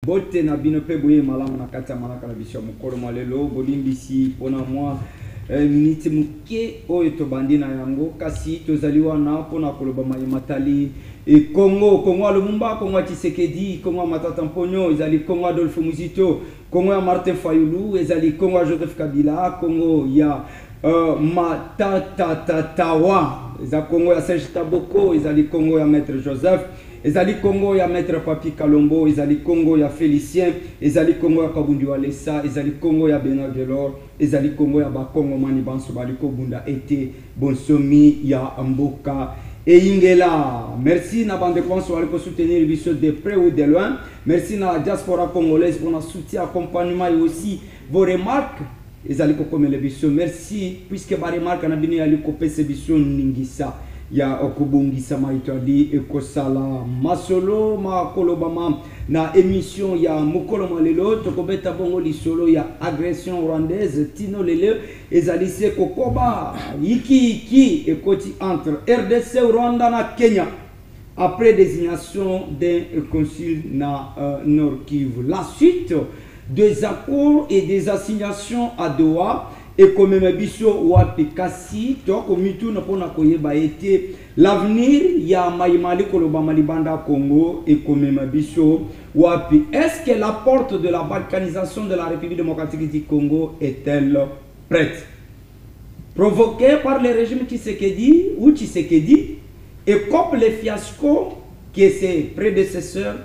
bote na bino pe boye malamu na kati ya malaka na biso mokolo malelo bolimbisi pona mwa minute muke oyo tobandi na yango kasi tozali wana pona koloba matali e Congo Lumumba, Congo Tshisekedi, Congo Matata Mponyo, ezali Congo Adolphe Muzito, Congo ya Martin Fayulu, ezali Congo Joseph Kabila, Congo ya Matata Tawa, ezali Congo ya Serge Taboko, ezali Congo ya Maître Joseph, ezali Congo ya Maître Papi Kalombo, ezali Congo ya Félicien, ezali Congo ya Kabundi Walesa, ezali Congo ya Bernard Delors, ezali Congo ya Bakongo Mani Banso Baliko Bunda Ete, Bonsomi ya Mboka et Ingela. Merci na bande pour soutenir les de près ou de loin. Merci na la diaspora congolaise pour notre soutien, accompagnement et aussi vos remarques. Les aliko comme les bisous. Merci puisque ma remarque na bini aliko pese bisous ningisa ya okubungisa maitwadi ekosala masolo ma kolobama na émission ya mukolo malelo tokobeta bongo lisolo ya agression rwandaise tino lele ezalise kokoba iki ekoti entre RDC Rwanda na Kenya après désignation d'un consul na Nord Kivu. La suite des accords et des assignations à Doha et comme biso wapi kasi to komitu na pona koyeba ete l'avenir ya maimali koloba malibanda Congo et comme biso wapi. Est-ce que la porte de la balkanisation de la République démocratique du Congo est-elle prête? Provoquée par le régime Tshisekedi et comme les fiascos que ses prédécesseurs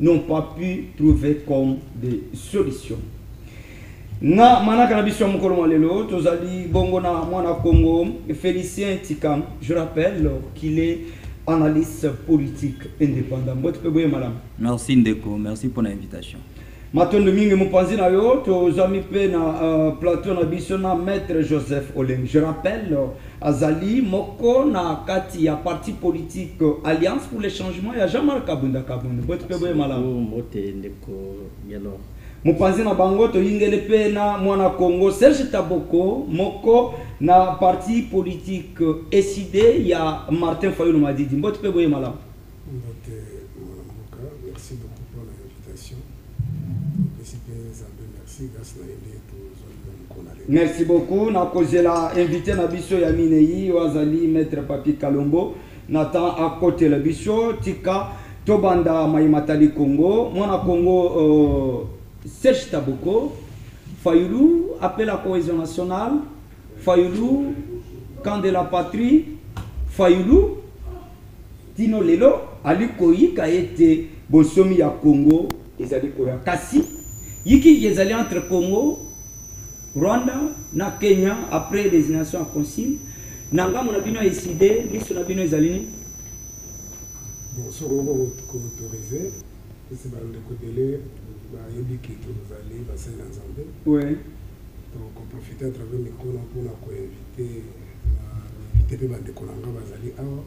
n'ont pas pu trouver comme des solutions. Na manaka na biso mokolo malelo tozali bongo na mwana Congo Félicien Tikam. Je rappelle qu'il est analyste politique indépendant. Merci Ndeko, merci pour l'invitation. Matondo mingi mupanzi na yo tozami pe na plateau na biso na Maître Joseph Oleng. Je rappelle azali moko na kati ya parti politique Alliance pour le changement ya Jean-Marc Kabunda. Bote pe boye malamu. Mote Ndeko yalo. Mupanzi na bango to yingele pe na mwana Congo Serge Taboko moko na parti politique SID ya Martin Fayulu Madidi. Mbote pe boye malamu. Mbote Mboka, merci beaucoup pour l'invitation. Merci beaucoup. Na kozela invité na biso ya minei wazali Maître Papi Kalombo. Nathan à côté la biso tika tobanda maimatali Congo. Mwana Congo Serge Taboko, Fayulu, appelle à la cohésion nationale, Fayulu, camp de la patrie, Fayulu, Tino Lelo, Ali Koyi, qui a été bonsomi à Congo, ils allaient Koya Kassi, Yiki, ils allaient entre Congo, Rwanda, na Kenya, après les nations à concile, Nanga, mon abino a décidé, l'issue d'abino est allé. Bon, ce qu'on va autoriser, c'est le côté oui. Donc on profite à travers mes collègues pour inviter les bandes kolanga bazali awa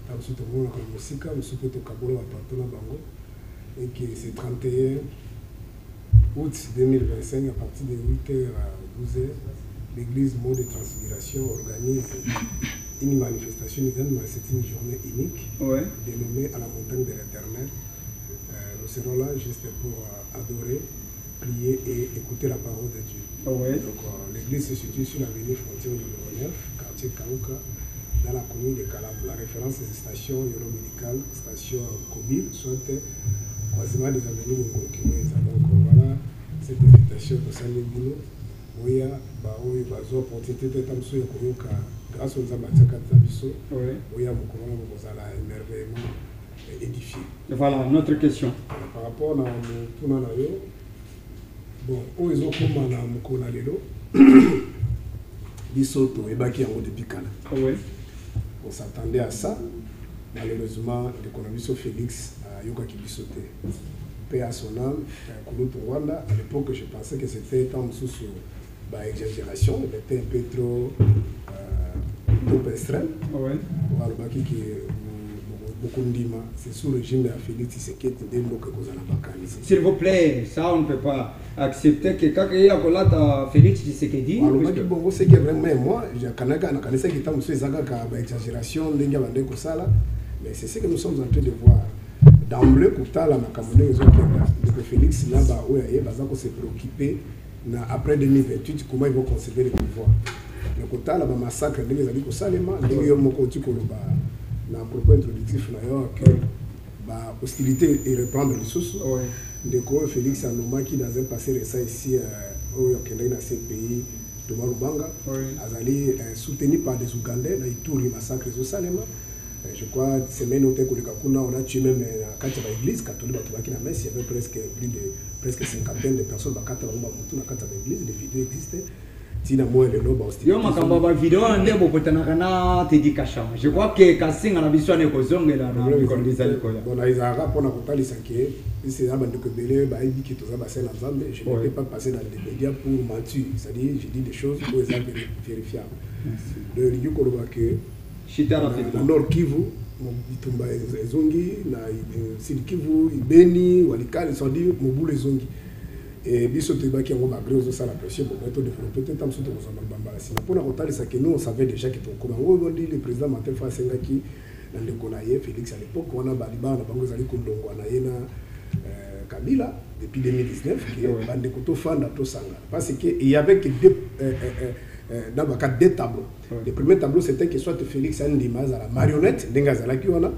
dans ce tour la musique nous sommes au Kabola partout bango et qui c'est 31 août 2025 à partir de 8h à 12h l'église Mot de Transfiguration organise une manifestation c'est une journée unique dénommée à la montagne de l'Éternel. Nous serons là juste pour adorer, prier et écouter la parole de Dieu. Donc l'église se situe sur l'avenue Frontière numéro 9, quartier Kauka, dans la commune de Kalab. La référence est station Euromédicale, station Kobil, soit croisement des avenues Ngokimeza. Donc voilà cette invitation pour Salébino. Oya, Baoui, Bazo, opportunité de Tamso Yokoyoka, grâce aux amateurs Tabiso. Oya, Moukouana, Mozala, émerveillement. Édifié. Voilà, notre question. Par rapport à mon bon, où ils ont comment à mon lelo, Bisoto et Baki en haut depuis Cana. On s'attendait à ça. Malheureusement, l'économiste Félix a Yoga qui bisoté. Paix à son âme, Kouloutou Rwanda. À l'époque, je pensais que c'était un sous exagération, il était un peu trop extrême. Voilà, Baki qui c'est sous le régime de Félix Tshisekedi. S'il vous plaît, ça on ne peut pas accepter que quand il y a Félix Tshisekedi. C'est que vraiment moi, je connais qu'il y a une exagération, mais c'est ce que nous sommes en train de voir. D'emblée, pour la Macamone, ils ont exemple Félix Naba Oyaye Bazako s'est préoccupé après 2028 comment ils vont conserver le pouvoir. Le quota là massacre des amis au Salema, des moko tikoloba na propos introductif na yo que ba hostilité et reprendre les sources. De quoi Félix Anoma qui dans un passé récent ici au Yokende dans ce pays Thomas Lubanga azali soutenu par des Ougandais dans Ituri massacre au Salema. Je crois semaine où on a tué même à l'église catholique il y avait presque cinquantaine de personnes dans l'église, les vidéos existaient. Je crois que Kassing a besoin de caution et la je ne peux pas passer dans les médias pour mentir, c'est-à-dire je dis des choses pour les vérifiables. Le lieu qu'on voit que na Nord Kivu, Itumba Zongi, na Sud Kivu, Ibeni, Walikale, Sandi, Mobule Zongi. Et biso teba qui ont malgré aux la pression pour mettre développer peut-être tam surtout aux bambala. Si pour la rotale ça que nous on savait déjà que comme on dit le président Martin Fasenga qui dans le Konaye Félix à l'époque on a Baliba na bango zali kondongo na yena Kabila depuis 2019 qui bande koto fanda to sanga parce que il y avait que dans deux tableaux. Le premier tableau c'était que soit Félix Ndima à la marionnette d'Engazala qui on a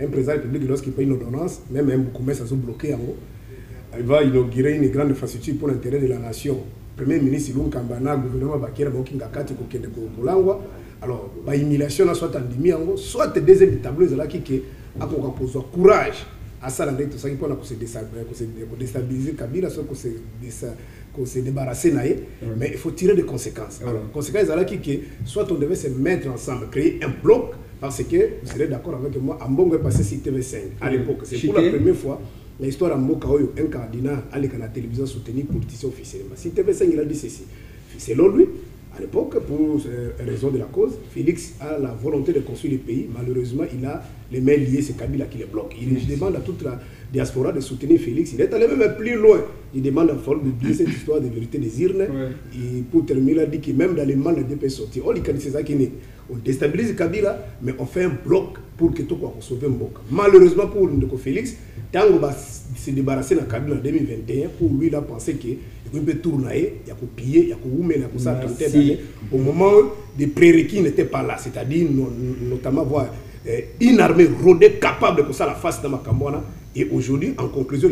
un président public lorsqu'il paye une ordonnance même un beaucoup ça se bloquer en haut. Il va inaugurer une grande infrastructure pour l'intérêt de la nation. Premier ministre Ilunga Kambana, gouvernement Bakira Bokinga Kati Kokende Kolangwa. Alors, la humiliation soit en demi en soit deuxième tableau là qui a posé courage à ça tout ça qui pour se déstabiliser Kabila soit qu'on se débarrasser naïe, mais il faut tirer des conséquences. Alors, conséquences là qui soit on devait se mettre ensemble, créer un bloc parce que vous serez d'accord avec moi, Ambongo est passé sur TV5 à l'époque, c'est pour la première fois. L'histoire à Mokaoyo, un cardinal à la télévision soutenir politicien officiellement. Si TV5 il a dit ceci, selon lui, à l'époque, pour raison de la cause, Félix a la volonté de construire le pays. Malheureusement, il a les mains liées, c'est Kabila qui les bloque. Il demande à toute la diaspora de soutenir Félix. Il est allé même plus loin. Il demande à Ford de dire cette histoire de vérité des urnes. Et pour terminer, il a dit que même dans les mains de deux personnes, on déstabilise Kabila, mais on fait un bloc pour que tout soit sauvé. Malheureusement pour Félix, Tango va se débarrasser de Kabila en 2021, pour lui, il a pensé qu'il peut tourner, il y a pour piller, il y a pour oumer, il y a pour ça tenter au moment où des prérequis n'étaient pas là, c'est-à-dire notamment voir une armée rodée capable de ça la face de Makambouana. Et aujourd'hui, en conclusion,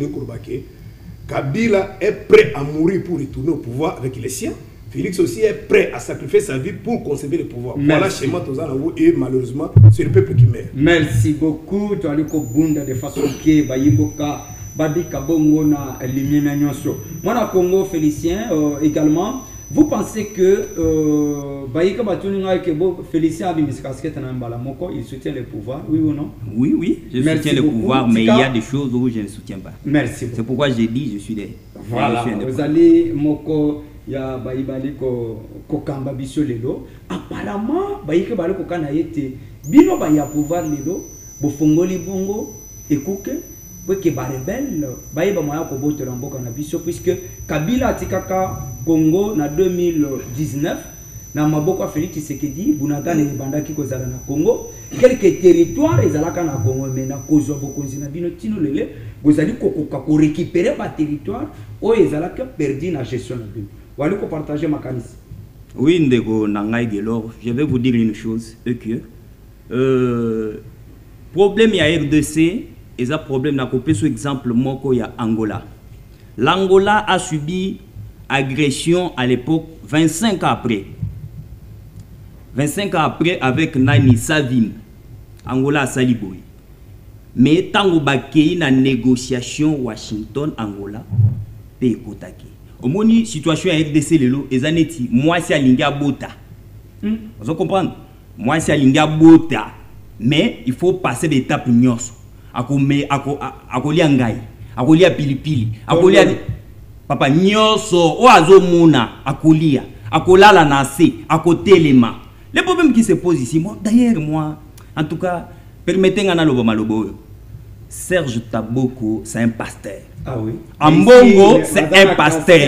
Kabila est prêt à mourir pour retourner au pouvoir avec les siens. Félix aussi est prêt à sacrifier sa vie pour conserver le pouvoir. Voilà chez moi, et malheureusement, c'est le peuple qui meurt. Merci beaucoup. Tu as dit que de façon que Bayiboka, Babi Kabongo na éliminé Nyonso. Moi, na Congo Félicien également. Vous pensez que Bayika Batuninga que Félicien a mis casquette en Balamoko, il soutient le pouvoir, oui ou non? Oui, je soutiens le pouvoir, mais il y a des choses où je ne soutiens pas. Merci. C'est pourquoi j'ai dit je suis des. Voilà, vous allez Moko. Ya baibali ko kamba biso lelo apparemment baike bali ko kana yete bino ba ya pouvoir lelo bo fongoli bongo ekuke pour que ba rebelle baiba moya ko boto mboka na biso puisque Kabila atikaka Congo na 2019 na maboko Félix Tshisekedi bunagana bandaki ko zala na Congo quelques territoires ezalaka na Congo mais na kozo bokonzi na bino tino lele bozali ko récupérer ba territoire o ezalaka perdu na gestion na bino. Voilà qu'on partage ma canisse. Oui, Ndego Nangai Gelor, je vais vous dire une chose, que problème il y a RDC, et ça problème n'a coupé sur exemple Moko il y a Angola. L'Angola a subi agression à l'époque 25 ans après. 25 ans après avec Nani Savim, Angola a Saliboui. Mais tant que na négociation Washington Angola, pays Kotaki. Au moni situation à RDC lelo ezaneti moi c'est alinga bota. Vous comprenez? Moi c'est alinga bota. Mais il faut passer d'étape nyonso. Akolia ngai, akolia pilipili, akolia papa nyonso o azomona akolia, akolala na se, akotelema. Le problème qui se pose ici, moi d'ailleurs moi en tout cas permettez-moi na lobo malobo. Serge Taboko, c'est un pasteur. Ah oui. Ambongo, c'est un pasteur.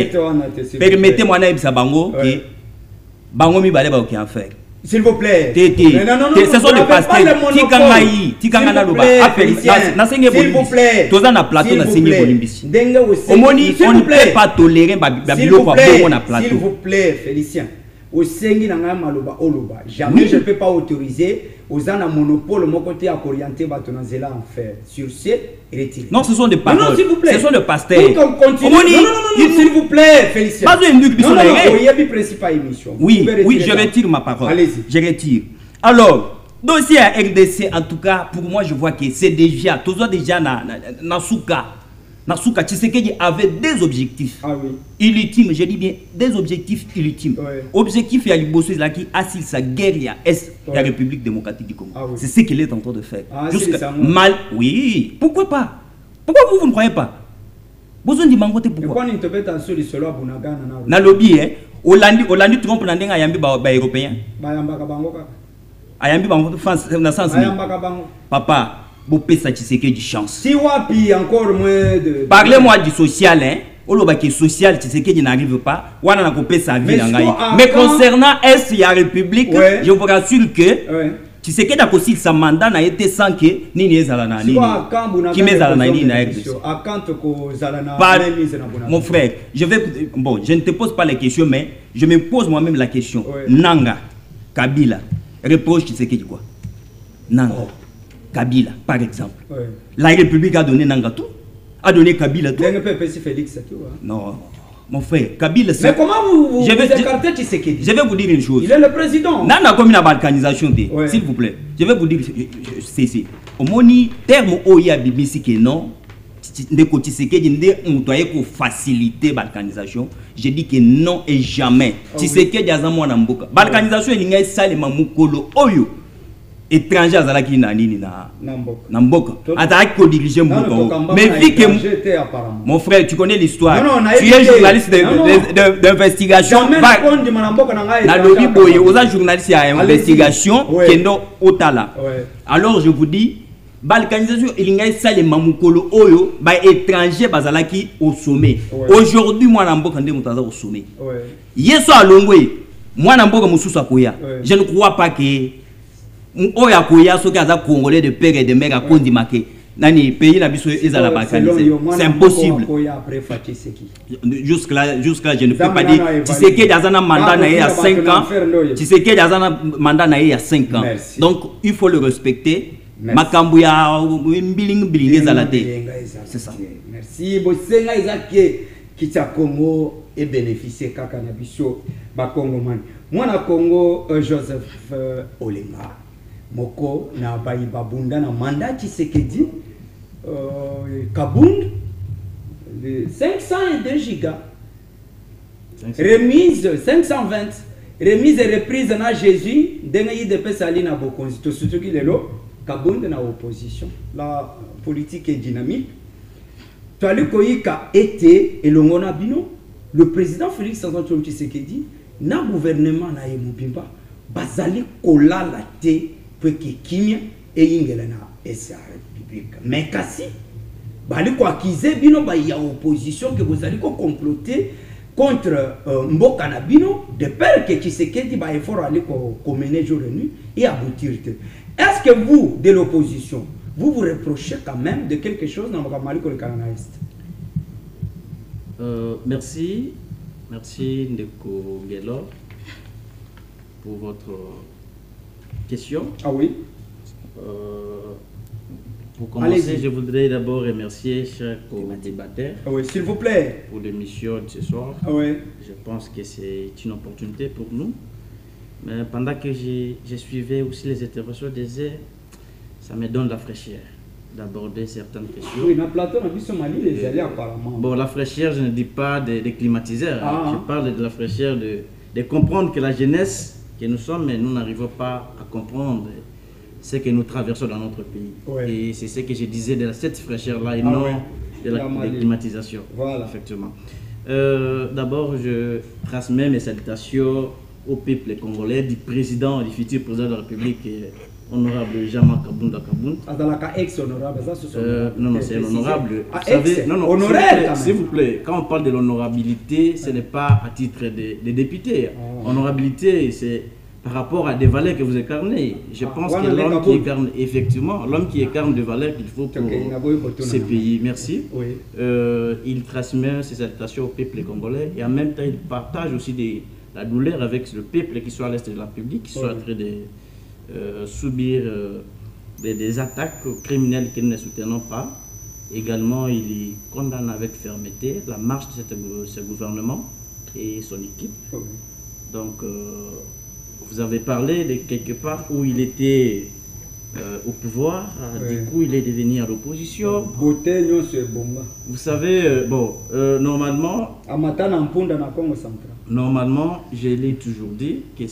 Permettez-moi de dire Bango que Bango mi balé ba aucun faire. S'il vous plaît. Ce sont des pasteurs. Tikanga Loba. S'il vous plaît. Tous en plateau na Seigneur Bolimbisi. Omoni, on ne peut pas tolérer Babilo pour bon na plateau. S'il vous plaît, Félicien. Au Sengi Nanga Maloba Oloba. Jamais je ne peux pas autoriser aux ans à monopole mon côté à orienter Batonazela en fer. Sur ce, retirez. Non, ce sont des pasteurs. Non, s'il vous plaît. Ce sont des pasteurs. Non, s'il vous plaît, Félicien. Oui, je retire ma parole. Allez-y. Je retire. Alors, dossier à RDC, en tout cas, pour moi, je vois que c'est déjà, toujours déjà Nasuka Tshisekedi avait des objectifs illégitimes, je dis bien des objectifs illégitimes. Objectif, il y a l'Ibosso qui assile sa guerre à Est de la République démocratique du Congo. C'est ce qu'il est en train de faire. Mal, oui. Pourquoi pas? Pourquoi vous ne croyez pas? Besoin de m'envoyer pourquoi? Na lobby, Hollande trompe n'andeng yambi ba européen. Ayambi ba France na sens. Papa. Bopesa Tshisekedi chance. Si wapi encore moins de. Parlez-moi du social, hein. Olobaki social, Tshisekedi n'arrive pas. Wana na kopesa vie na ngai. Mais concernant Est et la République, je vous rassure que Tshisekedi a aussi sa mandat n'a été sans que ni ezala na nini. Qui m'ezala na nini na RDC. Mon frère, je ne te pose pas les questions, mais je me pose moi-même la question. Nanga, Kabila, reproche Tshisekedi quoi? Nanga. Kabila, par exemple. La République a donné Nangatou, a donné Kabila tout. Non, mon frère, Kabila c'est... Mais comment vous écartez Tshisekedi? Je vais vous dire une chose. Il est le président. Nana comme une balkanisation, s'il vous plaît. Je vais vous dire, c'est au moni terme oya bibisi que non, ndeko Tshisekedi ndé mutwaye pour faciliter balkanisation. Je dis que non et jamais. Tshisekedi azamwa na mboka. Balkanisation elinga salema mukolo oyo. Étranger à qui na nini na Namboka. Attaque ko diriger Mboka. Mais vu que mon frère, tu connais l'histoire. Tu es journaliste d'investigation. Na lobby boye, aux journalistes d'investigation kendo otala. Alors je vous dis, balkanisation il y a ça les mamukolo oyo ba étranger bazalaki au sommet. Aujourd'hui moi Namboka ndé mutaza au sommet. Yeso alongwe, moi Namboka mususu akoya. Je ne crois pas que Oya koya soki aza congolais de père et de mère à Kondimake. Nani pays na biso ezala balkanisé. C'est impossible. Jusque-là, je ne peux pas dire. Tshisekedi azana mandat na il y a 5 ans. Tshisekedi azana mandat na il y a 5 ans. Donc il faut le respecter. Makambu ya mbiling ezala te. C'est ça. Merci. Bosenga ezaki kita Congo et bénéficier kaka na biso ba Congomani. Mwana Congo Joseph Olenga. Moko na bayi babunda na mandat Tshisekedi Kabund 502 gigas remise 520 remise et reprise na Jésus denga de pesali na bokonzi to surtout ki lelo Kabund na opposition la politique est dynamique to ali koyika été elongo na bino le président Félix Antoine Tshisekedi na gouvernement na Mubimba bazali kolala te qui kimia et ingela na SA République. Mais kasi bali ko accuser bino ba ya opposition que vous allez comploter contre Mboka na bino de peur que Tshisekedi ba effort aller ko mener jour et nuit et aboutir. Est-ce que vous de l'opposition vous reprochez quand même de quelque chose dans Mali ko le Canada Est? Merci Ndeko Ngelo pour votre question. Ah oui. Pour commencer, je voudrais d'abord remercier chaque débatteur. Ah oui, s'il vous plaît. Pour l'émission de ce soir. Ah oui. Je pense que c'est une opportunité pour nous. Mais pendant que je suivais aussi les interventions des airs, ça me donne la fraîcheur d'aborder certaines questions. Oui, dans plateau, on a vu ce Mali, les alliés apparemment. Bon, la fraîcheur, je ne dis pas des climatiseurs. Je parle de la fraîcheur de comprendre que la jeunesse que nous sommes, mais nous n'arrivons pas à comprendre ce que nous traversons dans notre pays. Et c'est ce que je disais de cette fraîcheur-là et non de la climatisation. Voilà. Effectivement. D'abord, je transmets mes salutations au peuple congolais, du président, du futur président de la République, honorable Jean-Marc Kabunda Kabound. Ex-honorable, non, c'est l'honorable. S'il vous plaît, quand on parle de l'honorabilité, ce n'est pas à titre de député. Honorabilité, c'est par rapport à des valeurs que vous incarnez. Je pense que l'homme qui incarne, effectivement, l'homme qui incarne des valeurs qu'il faut pour ces pays. Merci. Oui. Il transmet ses salutations au peuple congolais et en même temps, il partage aussi la douleur avec le peuple qui soit à l'est de la République, qui soit en train de subir des attaques criminelles que nous ne soutenons pas. Également, il condamne avec fermeté la marche de ce gouvernement et son équipe. Oui. Donc, vous avez parlé de quelque part où il était au pouvoir, du coup il est devenu à l'opposition. Vous savez, normalement, je l'ai toujours dit que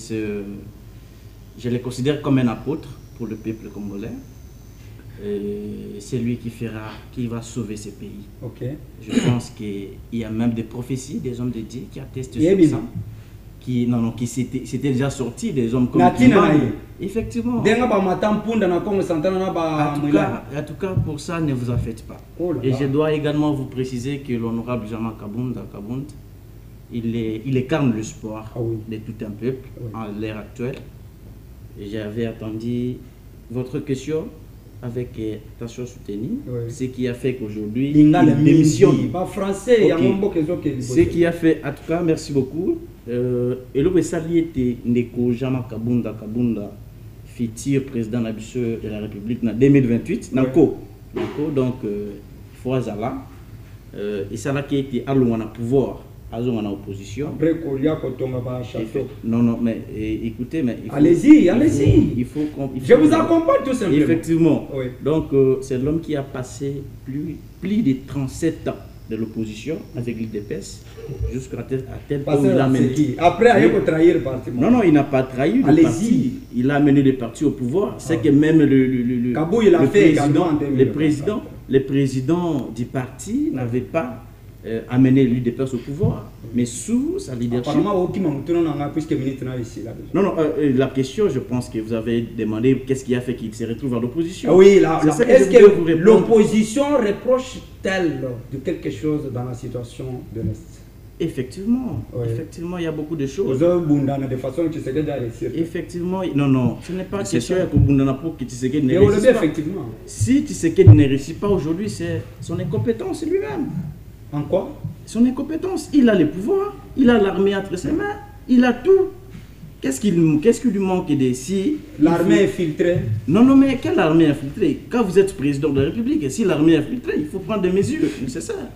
je le considère comme un apôtre pour le peuple congolais. C'est lui qui va sauver ce pays. Okay. Je pense qu'il y a même des prophéties, des hommes de Dieu qui attestent sur ça. Qui c'était déjà sorti des hommes comme effectivement. En tout cas, pour ça, ne vous en faites pas. Et je dois également vous préciser que l'honorable Jean-Marc Kabund, il incarne le l'espoir de tout un peuple à l'ère actuelle. J'avais attendu votre question avec attention soutenue, ce qui a fait qu'aujourd'hui il démissionne. Ce qui a fait, en tout cas, merci beaucoup. Et le Sali était Neko Jama Kabunda futur président de la République en 2028. Donc, Fouazala. Et ça là qui était à l'ouana pouvoir, à l'ouana opposition. Après, Kolia Kotonga château. Non, mais écoutez, mais. Allez-y. Je vous accompagne tout simplement. Effectivement. Oui. Donc, c'est l'homme qui a passé plus de 37 ans de l'opposition avec l'UDPS jusqu'à tel point où il a mené. Après, il a trahi le parti. Non, il n'a pas trahi le parti. Il a mené le parti au pouvoir. C'est que même le président du parti n'avait pas amené l'UDPS au pouvoir. Mais sous sa leadership. Non, la question, je pense que vous avez demandé qu'est-ce qui a fait qu'il se retrouve à l'opposition. Oui, est-ce que l'opposition reproche-t-elle de quelque chose dans la situation de l'Est? Effectivement, il y a beaucoup de choses. Effectivement, non, ce n'est pas question que Bundana pour que Tshisekedi ne réussisse pas. Si Tshisekedi ne réussit pas aujourd'hui, c'est son incompétence lui-même. En quoi? Son incompétence. Il a le pouvoir, il a l'armée entre ses mains, il a tout. Qu'est-ce qui lui manque si l'armée est infiltrée? Non, mais quelle armée infiltrée? Quand vous êtes président de la République, si l'armée est infiltrée, il faut prendre des mesures nécessaires.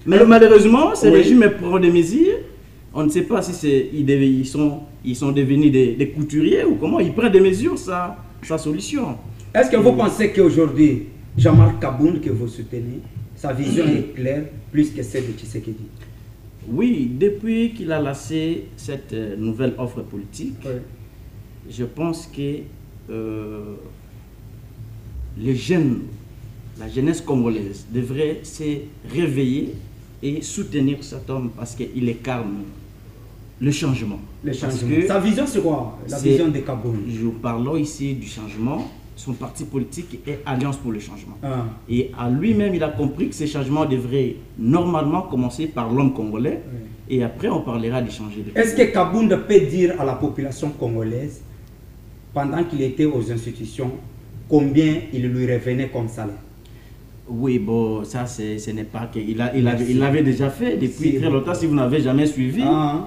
Mais malheureusement, ce régime prend des mesures. On ne sait pas si ils sont devenus des couturiers ou comment. Ils prennent des mesures, sa solution. Est-ce que vous pensez qu'aujourd'hui, Jean-Marc Kabund, que vous soutenez, sa vision est claire plus que celle de Tshisekedi? Oui, depuis qu'il a lancé cette nouvelle offre politique, je pense que les jeunes, la jeunesse congolaise devrait se réveiller et soutenir cet homme parce qu'il incarne le changement. Sa vision, c'est quoi? La vision de Kabund. Je parle ici du changement. Son parti politique est Alliance pour le changement. Et à lui-même, il a compris que ces changements devraient normalement commencer par l'homme congolais. Et après, on parlera de changer de... Est-ce que Kabund peut dire à la population congolaise, pendant qu'il était aux institutions, combien il lui revenait comme salaire? Oui, bon, ça, ce n'est pas que... Il l'avait déjà fait depuis très longtemps. Si vous n'avez jamais suivi,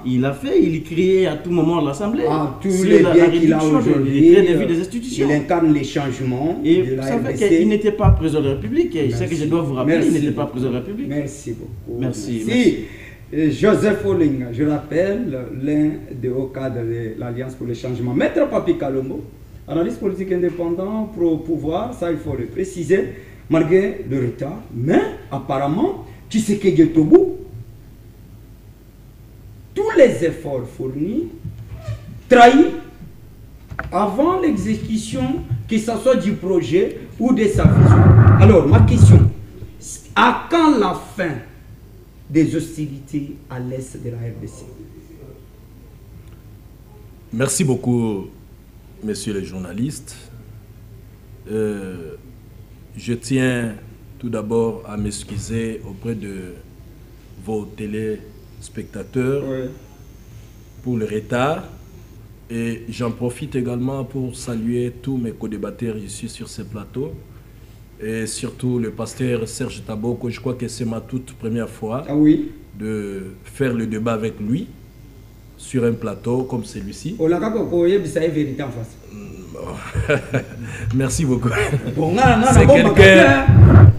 il a fait, il criait à tout moment à l'Assemblée. Tous les biens qu'il a aujourd'hui, des institutions. Il incarne les changements. Et vous savez qu'il n'était pas président de la République. C'est que je dois vous rappeler, il n'était pas président de la République. Merci beaucoup. Merci. Joseph Olinga, je rappelle, l'un des hauts cadres de l'Alliance pour le changement. Maître Papi Kalombo, analyste politique indépendant, pro-pouvoir, ça il faut le préciser. Malgré le retard, mais apparemment, Tshisekedi Toubou, tous les efforts fournis, trahis avant l'exécution, que ce soit du projet ou de sa vision. Alors, ma question, à quand la fin des hostilités à l'est de la RDC? Merci beaucoup, messieurs les journalistes. Je tiens tout d'abord à m'excuser auprès de vos téléspectateurs pour le retard. Et j'en profite également pour saluer tous mes co-débatteurs ici sur ce plateau. Et surtout le pasteur Serge Taboko. Je crois que c'est ma toute première fois de faire le débat avec lui sur un plateau comme celui-ci. Merci beaucoup.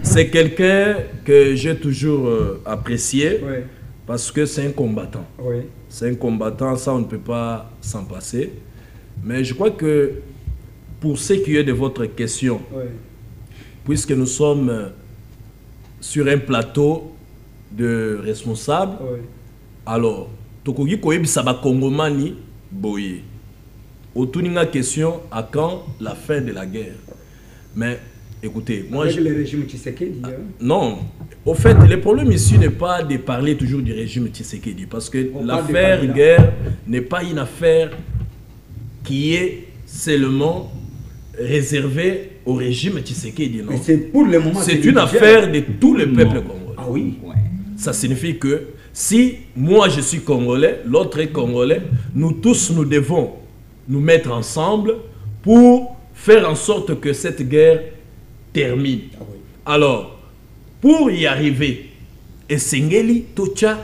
C'est quelqu'un que j'ai toujours apprécié parce que c'est un combattant. C'est un combattant, ça on ne peut pas s'en passer. Mais je crois que pour ce qui est de votre question, puisque nous sommes sur un plateau de responsables, alors, Tokogi Koyebi Saba Kongomani Boye. Autour d'une question, à quand la fin de la guerre? Mais écoutez, moi avec le régime Tshisekedi. Non, au fait, le problème ici n'est pas de parler toujours du régime Tshisekedi, parce que l'affaire guerre n'est pas une affaire qui est seulement réservée au régime Tshisekedi. Non. C'est pour le moment. C'est une affaire de tout le peuple congolais. Ah oui. Ça signifie que si moi je suis congolais, l'autre est congolais, nous tous nous devons nous mettre ensemble pour faire en sorte que cette guerre termine. Ah oui. Alors, pour y arriver, et Sengeli, Tocha,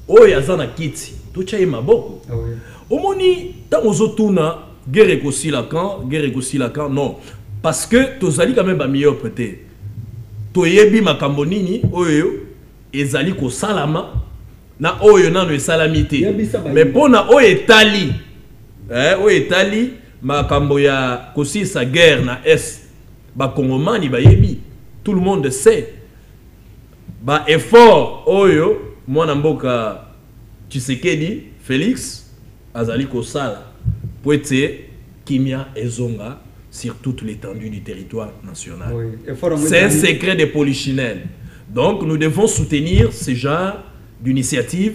Oyazana Kiti, Tocha et Maboko. Omoni, tant aux autres, guerre écossile la camp, non. Parce que Tozali quand même meilleur peut-être. Toyebi Makambonini, Oyo, Ezali ko salama, na Oyo nano salamité. Mais pour na Oyo Etali, Oyo Etali, Makambo ya kosi sa guerre na Est, ba Kongomani ba yebi, tout le monde sait. Ba effort Oyo, mwana mboka Tshisekedi, Félix, Azali ko sala, pour être Kimia Ezonga sur toute l'étendue du territoire national. C'est un secret de polichinelle. Donc nous devons soutenir ce genre d'initiative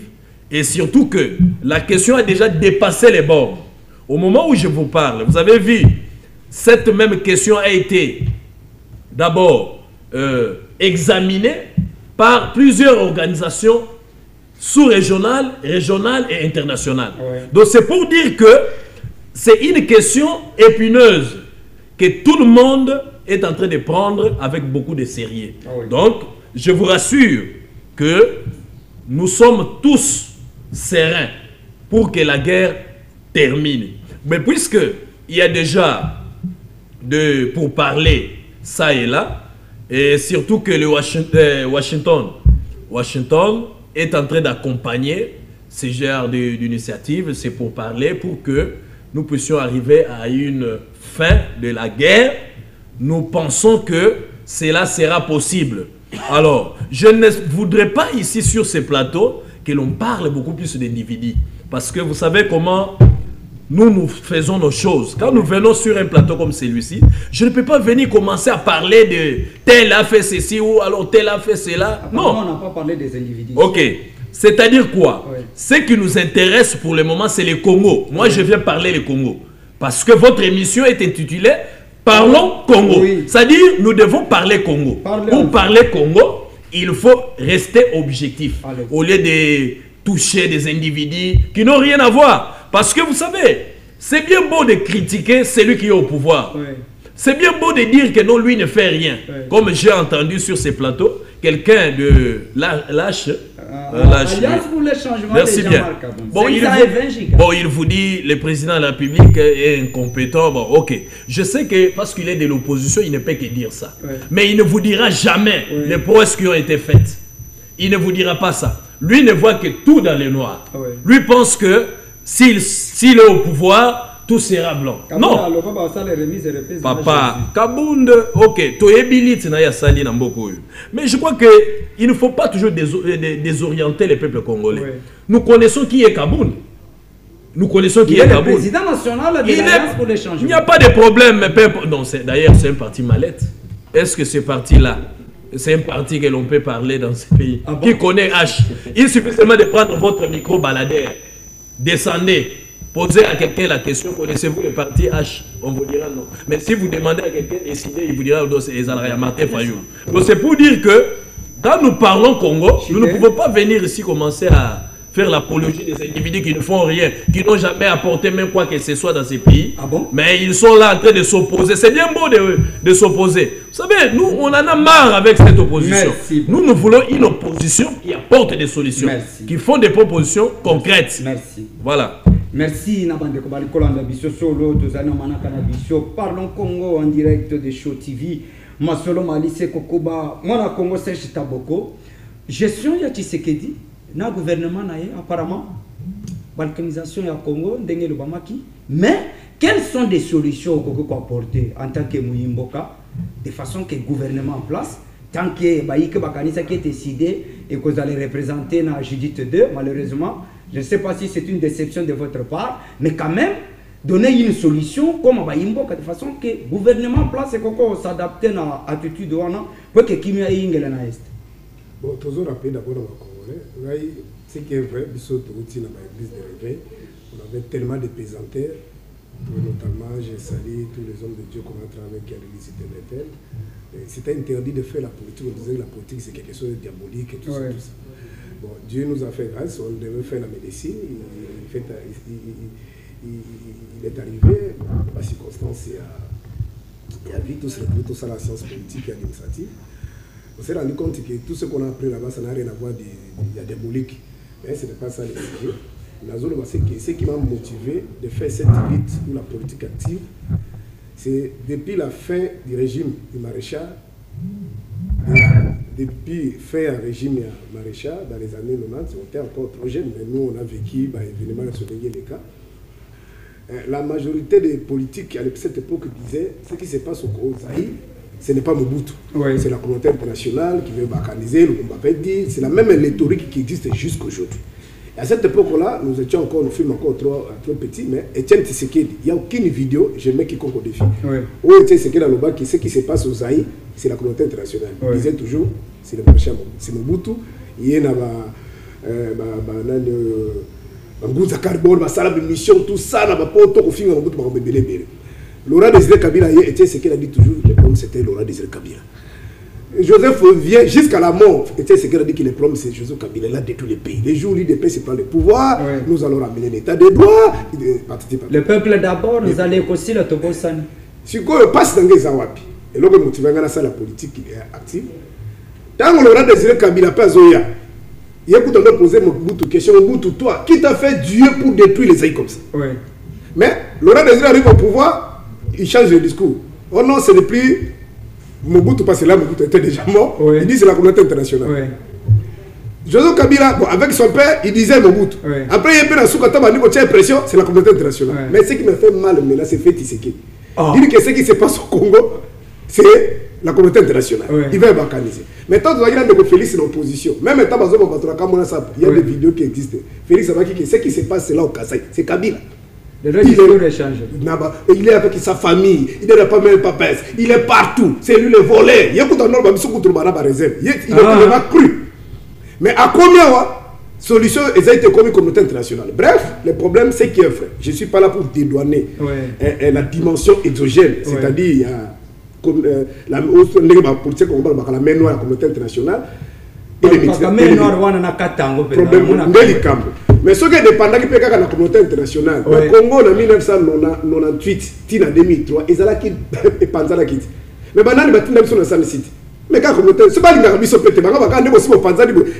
et surtout que la question a déjà dépassé les bornes. Au moment où je vous parle, vous avez vu, cette même question a été d'abord examinée par plusieurs organisations sous-régionales, régionales et internationales. Donc c'est pour dire que c'est une question épineuse que tout le monde est en train de prendre avec beaucoup de sérieux. Donc, je vous rassure que nous sommes tous sereins pour que la guerre termine. Mais puisque il y a déjà pour parler ça et là, et surtout que le Washington est en train d'accompagner ce genre d'initiative, c'est pour parler pour que nous puissions arriver à une fin de la guerre. Nous pensons que cela sera possible. Alors, je ne voudrais pas ici sur ce plateau que l'on parle beaucoup plus d'individus. Parce que vous savez comment nous faisons nos choses. Quand nous venons sur un plateau comme celui-ci, je ne peux pas venir commencer à parler de tel a fait ceci ou alors tel a fait cela. Non. On n'a pas parlé des individus. Ok. C'est-à-dire quoi? Ce qui nous intéresse pour le moment, c'est le Congo. Moi, je viens parler le Congo. Parce que votre émission est intitulée Parlons Congo. C'est-à-dire, nous devons parler Congo. Pour parler Congo, il faut rester objectif. Au lieu de toucher des individus qui n'ont rien à voir. Parce que vous savez, c'est bien beau de critiquer celui qui est au pouvoir. C'est bien beau de dire que non, lui ne fait rien. Comme j'ai entendu sur ces plateaux, quelqu'un de lâche. Merci bien. Bon, il vous dit le président de la République est incompétent. Bon, ok. Je sais que parce qu'il est de l'opposition, il ne peut que dire ça. Mais il ne vous dira jamais les prouesses qui ont été faites. Il ne vous dira pas ça. Lui ne voit que tout dans le noir. Lui pense que s'il est au pouvoir, tout sera blanc. Non. Papa, Kabund, ok. Mais je crois qu'il ne faut pas toujours désorienter les peuples congolais. Nous connaissons qui est Kabund. Nous connaissons qui est Kabund. Le président national de l'Alliance pour les changements. Il n'y a pas de problème. D'ailleurs, c'est un parti mallette. Est-ce que ce parti-là, c'est un parti que l'on peut parler dans ce pays? Qui connaît H? Il suffit seulement de prendre votre micro baladeur. Descendez. Posez à quelqu'un la question, connaissez-vous le parti H? On vous dira non. Mais si vous demandez à quelqu'un décider, il vous dira Martin Fayou. Donc c'est pour dire que quand nous parlons Congo, nous ne pouvons pas venir ici commencer à faire l'apologie des individus qui ne font rien, qui n'ont jamais apporté même quoi que ce soit dans ces pays. Ah bon? Mais ils sont là en train de s'opposer. C'est bien beau de s'opposer. Vous savez, nous, on en a marre avec cette opposition. Merci. Nous voulons une opposition qui apporte des solutions, qui font des propositions concrètes. Merci. Voilà. Merci Nabande Kobali Kolanda Biso Solo, Tozana Manaka Nabiso. Parlons Congo en direct de Show TV. Masolo Malise Kokoba, Mona Congo Serge Taboko. Gestion ya Tshisekedi, na gouvernement nae apparemment balkanisation ya Congo ndenge le bamaki. Mais quelles sont des solutions qu'on peut apporter en tant que Muyimboka de façon que le gouvernement en place tant que Baïke Bakanisa qui est décidé et que vous allez représenter dans Judith 2, malheureusement, je ne sais pas si c'est une déception de votre part, mais quand même, donner une solution comme Baïmboka de façon que le gouvernement en place et qu'on s'adapte à l'attitude pour que Kimia Ingela na est. Bon, toujours rappelé d'abord dans le Congolais, ce qui est vrai, Bissot Touti dans l'église de réveil, on avait tellement de pesanteurs, notamment j'ai salué tous les hommes de Dieu qu'on a travaillé qui a l'église de Bethel. C'était interdit de faire la politique, on disait que la politique c'est quelque chose de diabolique et tout ça, tout ça. Bon, Dieu nous a fait grâce, on devait faire la médecine, il est arrivé, par circonstance, il a vu tout ça, la science politique et administrative. On s'est rendu compte que tout ce qu'on a appris là-bas, ça n'a rien à voir il y a des diabolique. Mais ce n'est pas ça le sujet. Ce qui m'a motivé de faire cette lutte pour la politique active, c'est depuis la fin du régime du maréchal, depuis fin du régime maréchal, dans les années 90, on était encore trop jeunes, mais nous on a vécu évidemment ce dernier les cas. La majorité des politiques à cette époque disaient ce qui se passe au Zaïre, ce n'est pas Mobutu, c'est la communauté internationale qui veut balkaniser, le Mbappé dit, c'est la même rhétorique qui existe jusqu'aujourd'hui. À cette époque-là, nous étions encore, nous fûmes encore trop petits, mais Etienne Tshisekedi, il n'y a aucune vidéo, je mets quiconque au défi. Où Etienne Tshisekedi dans le bas, ce qui se passe au Zaïre, c'est la communauté internationale. Il disait toujours, c'est le marché, c'est Mobutu, il y a Ngouza Carbone, Basala mission, tout ça, n'a pas autant au fin de Mobutu, Laurent Désiré Kabila, Etienne Tshisekedi a dit toujours, le problème c'était Laurent Désiré Kabila. Joseph vient jusqu'à la mort. Etienne Tshisekedi a dit que le problème c'est Joseph Kabila, là de tous les pays. Les jours où l'IDP se prend le pouvoir, nous allons ramener l'état de droit. Le peuple d'abord, nous allons aussi le Tobosani. Si on passe dans les Awapi, et là on motive à la politique qui est active. Tant que Laurent Désiré Kabila pas Zoya, il y a beaucoup de poser une question. Mobutu, toi, qui t'a fait Dieu pour détruire les Aïe comme ça? Mais Laurent Désiré arrive au pouvoir, il change de discours. Oh non, ce n'est plus Mobutu, parce que là, Mobutu était déjà mort. Il dit c'est la communauté internationale. Joseph Kabila, bon, avec son père, il disait Mobutu. Après, il y a un peu de Soukata, il dit impression, c'est la communauté internationale. Mais ce qui me fait mal maintenant, c'est fait Tshisekedi. Il dit que ce qui se passe au Congo, c'est la communauté internationale. Il va balkaniser. Maintenant, il y a des Félix dans l'opposition. Même étant il y a des vidéos qui existent. Félix a dit que ce qui se passe là au Kasaï, c'est Kabila. Il est avec sa famille, il n'est pas même pas il est partout, c'est lui le voleur. Il n'a pas cru. Mais à combien de solutions ils ont été commis communauté internationale? Bref, le problème c'est qu'il est vrai. Je ne suis pas là pour dédouaner la dimension exogène, c'est-à-dire il y a la politique qu'on parle de la main noire de la communauté internationale. Mais ce qui est dépendant de la communauté internationale, le Congo en 1998, en 2003, ils ont Panzala Kit. Mais maintenant, ils ont dans le site. Mais quand la communauté, c'est pas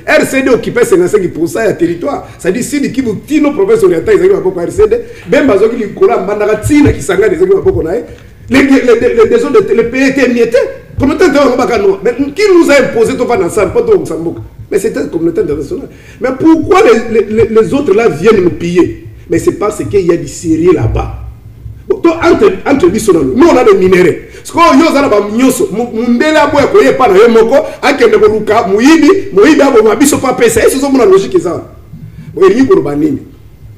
RCD occupait 55% du territoire. Ça dit si qui vous tient nos provinces orientales, ils ont RCD, même si ils ont qui s'engagent les pays étaient émiettés. Mais qui nous a imposé de faire ensemble, pas de Mozambique? Mais c'était une communauté internationale. Mais pourquoi les autres là viennent nous piller? Mais c'est parce qu'il y a du sérieux là-bas. Entre nous, on a des minéraux. Ce qu'on a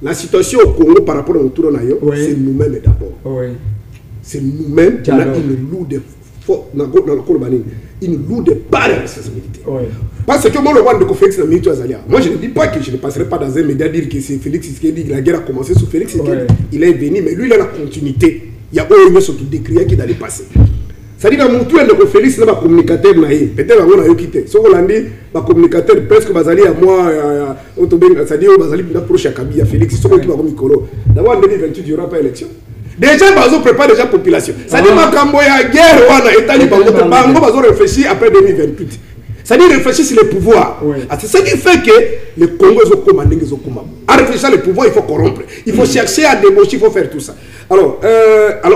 la situation au Congo par rapport à notre tour, c'est nous-mêmes d'abord. C'est nous-mêmes qui avons une lourde part de responsabilité. Parce que moi, le roi de Félix moi je ne dis pas que je ne passerai pas dans un média dire que c'est Félix qui dit que la guerre a commencé sous Félix. Il est venu, mais lui il a la continuité. Il y a autre chose qui décrit qui allait passer. Ça dit que mon tour de Félix n'a pas communicateur naïf. Peut-être qu'on a eu quitté. Ce qu'on a dit, ma communicateur presque basali à moi, ça dit au basali pour proche à Kabila Félix. Ils sont qui va comme Nicolo. D'abord en 2028 il n'y aura pas élection. Déjà Bazo prépare déjà population. Ça dit ma Kamboya guerre ou na État Bango Bazo réfléchit après 2028. Ça dit réfléchir sur le pouvoir. C'est ce qui fait que le Congo est au commandé, ils ont commandé. À réfléchir le pouvoir, il faut corrompre. Il faut chercher à débaucher, il faut faire tout ça. Alors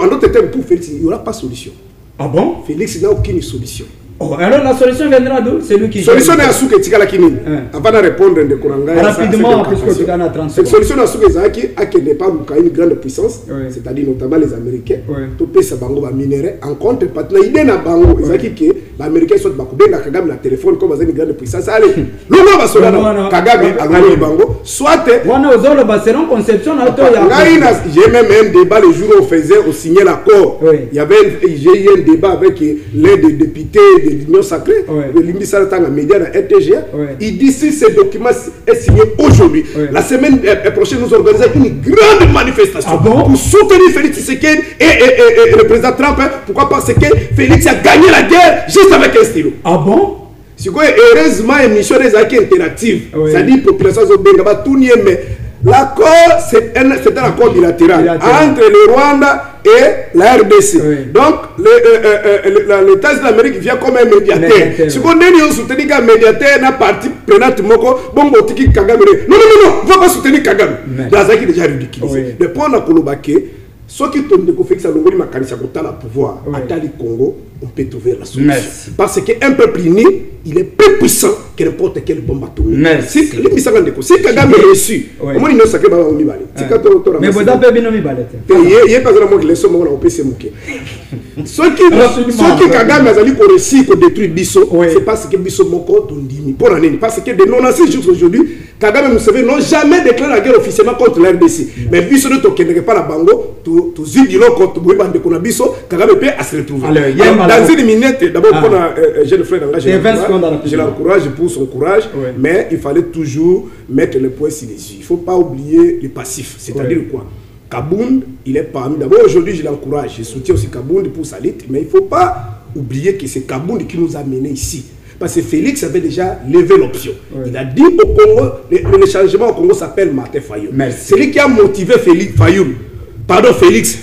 en d'autres termes, pour Félix, il n'y aura pas de solution. Ah bon? Félix n'a aucune solution. Oh, alors la solution viendra d'où? C'est lui qui... Solution est à Souké Tikala Kinini. Avant de répondre de Kuranga... Rapidement, puisque tu gagnes à 30 secondes. Cette solution à Souké Zaki a qu'il n'est pas une grande puissance, c'est-à-dire notamment les Américains, tout pays sa bango va minérer. En contre, il y a un bango, Zaki que les Américains sont bakubé, la Kagame la téléphone comme une grande puissance. Allez, l'on va se Kagame à l'eau bango, soit... Voilà, aux autres, c'est une conception. J'ai même un débat le jour où on faisait, on signait l'accord. Il y avait un débat avec les députés de l'Union sacrée, de l'Imbissara Tanga Média, la RTGA. Il dit si ce document est signé aujourd'hui, la semaine prochaine, nous organisons une grande manifestation pour soutenir Félix Tshisekedi et le président Trump. Pourquoi? Parce que Félix a gagné la guerre juste avec un stylo. Ah bon? C'est quoi? Heureusement, l'émission est interactive. C'est-à-dire que la population a tout nié, mais l'accord, c'est un accord bilatéral entre le Rwanda et la RDC. Donc, l'État d'Amérique vient comme un médiateur. Si on est soutenu comme médiateur, na partie prenante moko, bon, botiki Kagame. Non, on ne va pas soutenir Kagame. Là, c'est déjà ridiculisé. Le point de Kolobake, ceux qui tombent de Kofix, ça nous makanisa kota la pouvoir. À Tali Congo, on peut trouver la solution. Parce qu'un peuple uni, il est plus puissant que n'importe quelle bombe atomique. Merci. Si Kagame est reçu, comment il ne sait pas où il va aller? Mais vous avez bien mis ballet. Il n'y a pas de les sommes on peut se moquer. Ceux qui Kagame a dit qu'on réussit, qu'on détruit Bisso, c'est parce que Bisso moko tondimi. Pour l'année, parce que de 96 jours aujourd'hui, Kagame, vous savez, n'ont jamais déclaré la guerre officiellement contre la RDC. Mais Bisso ne toquait pas la bango, tout zidilo contre Bouébande de Bisso, Kagame peut se retrouver. Dans une minute, d'abord, pour un jeune frère engagé, je l'encourage pour son courage, mais il fallait toujours mettre le point sur les yeux. Il ne faut pas oublier le passif. C'est-à-dire quoi? Kabound, il est parmi. D'abord, aujourd'hui, je l'encourage. Je soutiens aussi Kabound pour sa lutte, mais il ne faut pas oublier que c'est Kabound qui nous a menés ici. Parce que Félix avait déjà levé l'option. Il a dit au Congo, le changement au Congo s'appelle Martin Fayoum. C'est lui qui a motivé Félix Fayoum. Pardon, Félix.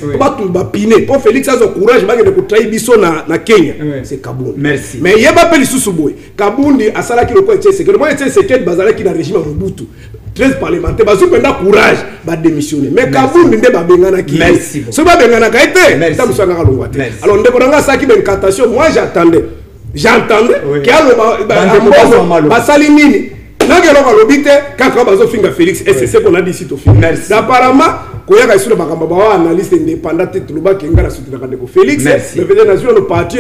Pour Félix a son courage, il a trahir Bisso na Kenya. C'est Kabound. Merci. Mais il n'y a pas de sous-boy. Kabound, à ça, qui c'est que le moyen c'est que Bazala qui a le régime à Mobutu. 13 parlementaires, Bazou prendra courage, va démissionner. Mais Kabound, il va bengana qui. Merci. Ce va bengana qui était. Alors, on découvre ça qui est une incantation. Moi, j'attendais qu'il y a le Basalinini. Félix, et c'est ce qu'on a dit ici au film. Apparemment, quand il y a un analyste indépendant, Félix, le président national du parti,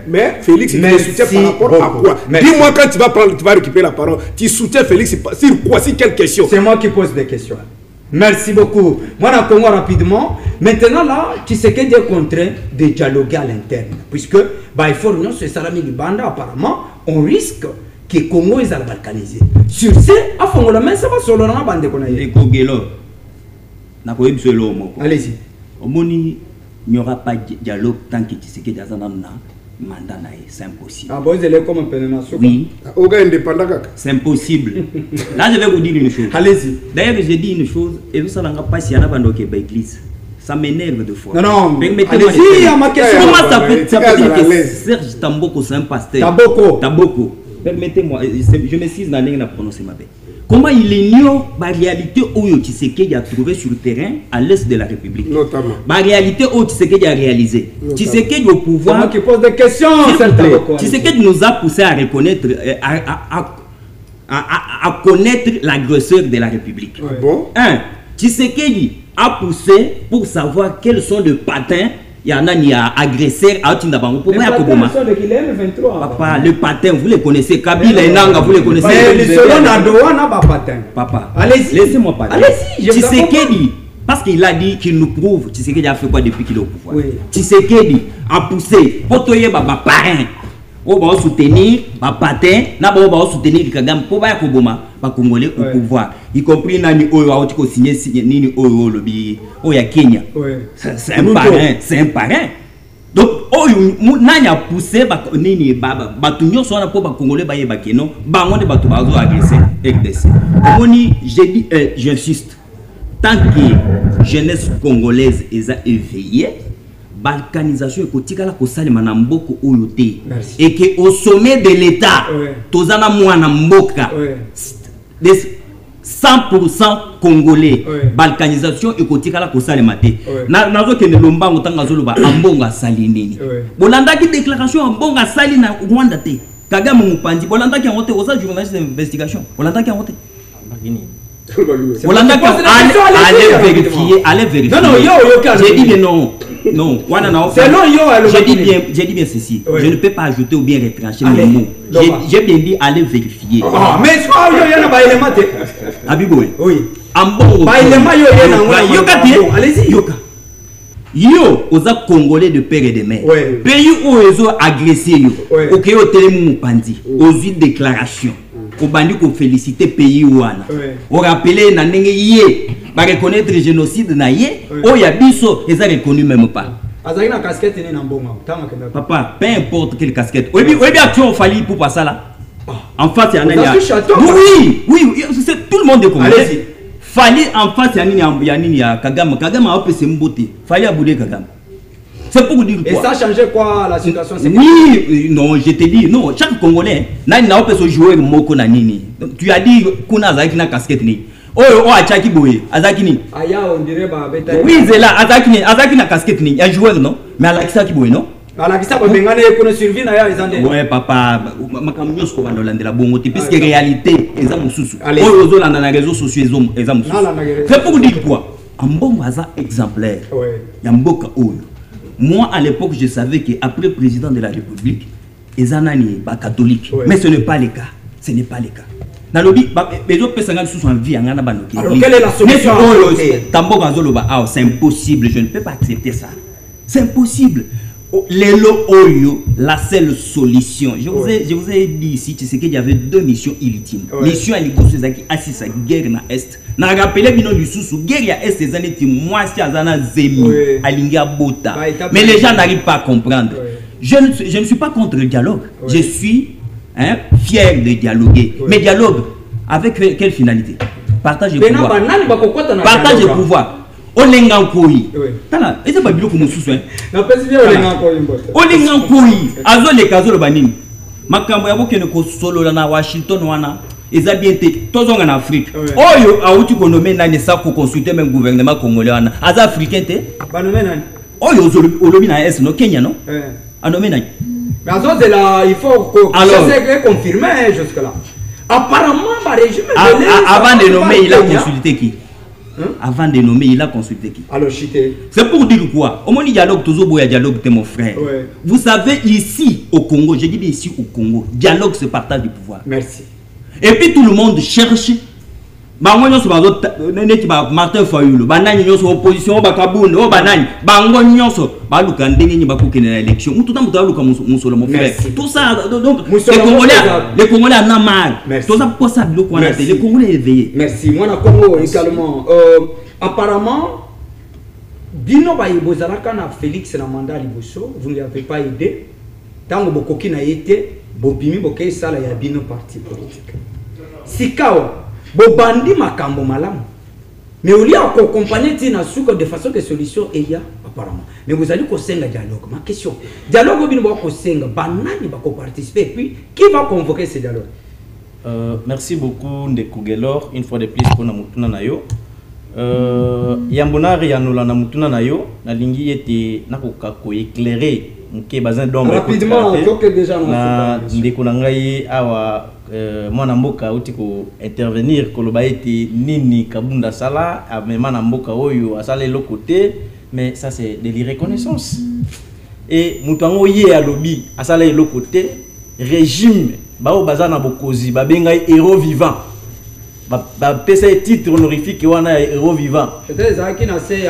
mais Félix, il soutient par rapport à quoi? Dis-moi quand tu vas récupérer la parole, tu soutiens Félix sur quoi? Sur quelle question? C'est moi qui pose des questions. Merci beaucoup. Moi, dans le Congo, rapidement. Maintenant, là, tu sais qu'il est contraint de dialoguer à l'interne. Puisque, il faut non, c'est Salami Libanda, apparemment, on risque que le Congo est balkanisé. Sur ce, à fond, la main, ça va sur le rang de allez-y. Il n'y aura pas de dialogue tant que tu sais que mandat, c'est impossible. Ah bon, vous allez comme un pénétration? Oui. C'est impossible. Là, je vais vous dire une chose. Allez-y. D'ailleurs, j'ai dit une chose, et vous savez pas si y en a dans l'église. Ça m'énerve de fois. Non, allez-y, à ma question. Comment ça peut dire que Serge Tamboko, c'est un pasteur? Tamboko. Permettez-moi, je m'excuse dans la prononcer ma bête. Comment il ignore la réalité où Tshisekedi a trouvé sur le terrain à l'est de la République? Notamment. La réalité où Tshisekedi a réalisé. Tshisekedi au pouvoir. C'est moi qui pose des questions. Tshisekedi nous a poussé à reconnaître, à connaître l'agresseur de la République. Bon. Tshisekedi a poussé pour savoir quels sont les patins. Il y en a qui a agressé à Tindabango. Pour moi, papa, le patin, vous les connaissez. Kabila et Nanga, vous les connaissez. Papa, laissez-moi parler. Allez-y, Tshisekedi, parce qu'il a dit qu'il nous prouve. Tshisekedi a fait quoi depuis qu'il est au pouvoir? Tshisekedi a poussé pour toyer ma parrain. On va soutenir ma patin, on va soutenir Kagame pour va Koboma, pas congolais au pouvoir. Y compris Nani Oyo a signé Nini Oyo lobby, Oya Kenya. C'est un parrain, c'est un parrain. Donc nani a poussé nini baba batu nyonso wana po ba congolais ba yeba keno bango de batu bazo agresser RDC. Omoni j'ai dit j'insiste, tant que jeunesse congolaise est éveillée, balkanisation ekotikala ko salima na mboko oyo te, et que au sommet de l'état tozana mwana mboka 100% congolais, balkanisation ekotikala ko salima te. Nazo kende lombango tanga zoloba ambonga sali nini. Bolanda ki déclaration ambonga sali na Rwanda te. Kagame mupandi bolanda ki ngote oza journaliste d'investigation. Bolanda ki ngote. Bolanda ki allez vérifier. Non j'ai dit bien non. Non, j'ai dit bien ceci. Je ne peux pas ajouter ou bien retrancher mes mots. J'ai bien dit aller vérifier. Mais est-ce qu'il y a un élément? Abiboy. Oui. Allez-y. Yo, aux Congolais de père et de mère. Pays où ils ont agressé yo. Ok, au télémon pandi. Aux déclaration. Au bandi qu'on félicite pays ouana. On rappelait na nenge yé. Ba reconnaître le génocide na yé. Oh ya biso, ils ont reconnu même pas. Azalina casquette ni na mbonga. Papa, peu importe quelle casquette. Oui, action fallait pour passer là. En face il y en a. Oui, c'est tout le monde est comme. Allez-y. Fallait en face il y a Kagame. Kagame a opé mbote. Fallait abouler Kagame. C'est pour vous dire quoi. Et ça a changé quoi la situation? Oui, non, je te dis, non, chaque Congolais, n'a pas se jouer moko na nini. Tu as dit kuna azaki na casquette ni. Oh achaki boye, azaki ni. Aya on dirait ba beta. Oui, c'est là, azaki na casquette ni, un joueur non, mais alakisa ki boye non. Alakisa ba bengane ko survie na ya ezande. Ouais papa, makamyo sko ba ndolanda bongo te puisque réalité eza mususu. Oh ozolanda na réseaux sociaux eza mususu. C'est pour vous dire quoi? Ambongo aza exemplaire. Ouais. Yamboka oyo. Moi, à l'époque, je savais qu'après le président de la République, ils en ont catholique. Mais ce n'est pas le cas. Ce n'est pas le cas. Dans le but, les autres personnes sont en vie. Alors, quelle est la solution? C'est impossible. Je ne peux pas accepter ça. C'est impossible. La seule solution. Je vous ai dit ici, c'est qu'il y avait deux missions ultimes. Mission à l'Écosse, assise à guerre na Est. Na rappelé bino du sous guerre à Est, ces années, moi, si azana zemi, alinga bota. Mais les gens n'arrivent pas à comprendre. Je ne suis pas contre le dialogue. Je suis fier de dialoguer. Mais dialogue, avec quelle finalité? Partage de pouvoir. Partage de pouvoir. Olengankoi. Tala, et c'est pas bilo comme sous hein. Na pesi bien Olengankoi. Olengankoi. Azo le kazo le banini. Makambo yabo kene ko solo na Washington wana. Eza bien te tozonga na Afrique. Oyo auti ko nommer nani sa ko consulter même gouvernement congolais wana. Aza africain te. Ba nommer nani? Oyo olobi na est no Kenya non? A nommer nani? Mais azo de là il faut que confirmer jusque là. Apparemment ba régime avant de nommer il a consulté qui? Avant de nommer, il a consulté qui? Alors, c'est pour dire quoi? Au moins, dialogue, toujours beau, dialogue, t'es mon frère. Vous savez, ici au Congo, je dis bien ici au Congo, dialogue, c'est partage du pouvoir. Merci. Et puis tout le monde cherche. Bango nyonso bazo neti ba Martin Fayulu, banani nyonso opposition bakabundo, banani bango nyonso baluka ndenge ni bakokene na élection. Mutu ta mutu aluka musolo mon frère. Tout ça donc les Congolais en a marre. Tout ça pour ça biloko wana te, les Congolais éveillés. Merci. Moi na Congo également apparemment bino ba ibozalaka na Félix na mandat liboso, vous ne l'avez pas aidé. Tango bokoki na yete, bobimi bokay sala ya bino parti politique. Sikawa bobandi makambo malamu mais au lieu de accompagner tina suko de façon que solution et ya apparemment mais vous allez ko senga dialogue. Ma question dialogue bino ko senga banani ba ko participer puis qui va convoquer ce dialogue? Merci beaucoup Ndeko Gelor une fois de plus pour na mutuna na yo yambonari ya nola na mutuna na yo na lingi ete nakoka ko éclairer mke bazin d'ombre rapidement que déjà na Ndeko na ngai awa mwana mboka uti ko intervenir koloba ete nini kabunda sala amema na mboka oyo asala le côté mais ça c'est de l'irreconnaissance et mutango ye alobi asala le côté régime bao bazana bokozi babenga héros vivant ba pesa titre honorifique wana héros vivant peut-être ça qui na c'est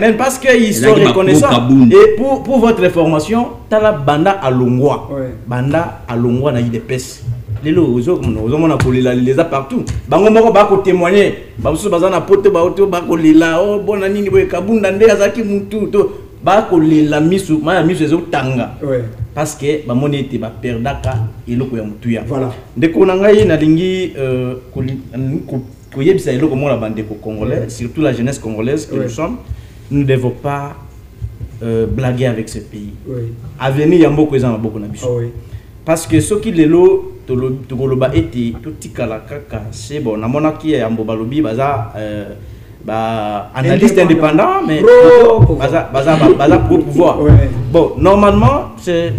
même parce que ils sont reconnaissants et pour votre information tala banda alongwa banda alongwa na IDPS lelo ozomona kolela les a partout bango moko ba ko témoigner ba musu bazana pote ba oto ba kolela oh bona nini boye kabunda nde azaki mutu to ba ko la misu ma misu ezo tanga parce que ba monete ba perdaka eloko ya mutuya voilà ndeko na ngai na lingi ko yebisa eloko mo la bande ko congolais surtout la jeunesse congolaise que nous sommes, nous ne devons pas blaguer avec ce pays. Avenir ya mboko ezana boko na biso parce que ce qui lelo to koloba ete to tikala kaka c'est bon na monaki ya mbo balobi baza analyste indépendant, mais baza pro pouvoir. Bon, normalement, c'est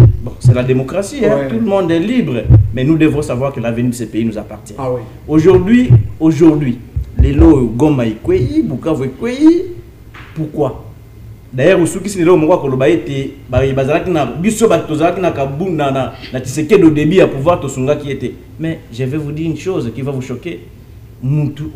la démocratie, hein, tout le monde est libre, mais nous devons savoir que l'avenir de ce pays nous appartient. Aujourd'hui, les lots Goma et Kweyi, Bukavu et Kweyi, pourquoi? D'ailleurs, ceux qui sont là, moi, quand été, à pouvoir qui était. Mais je vais vous dire une chose qui va vous choquer.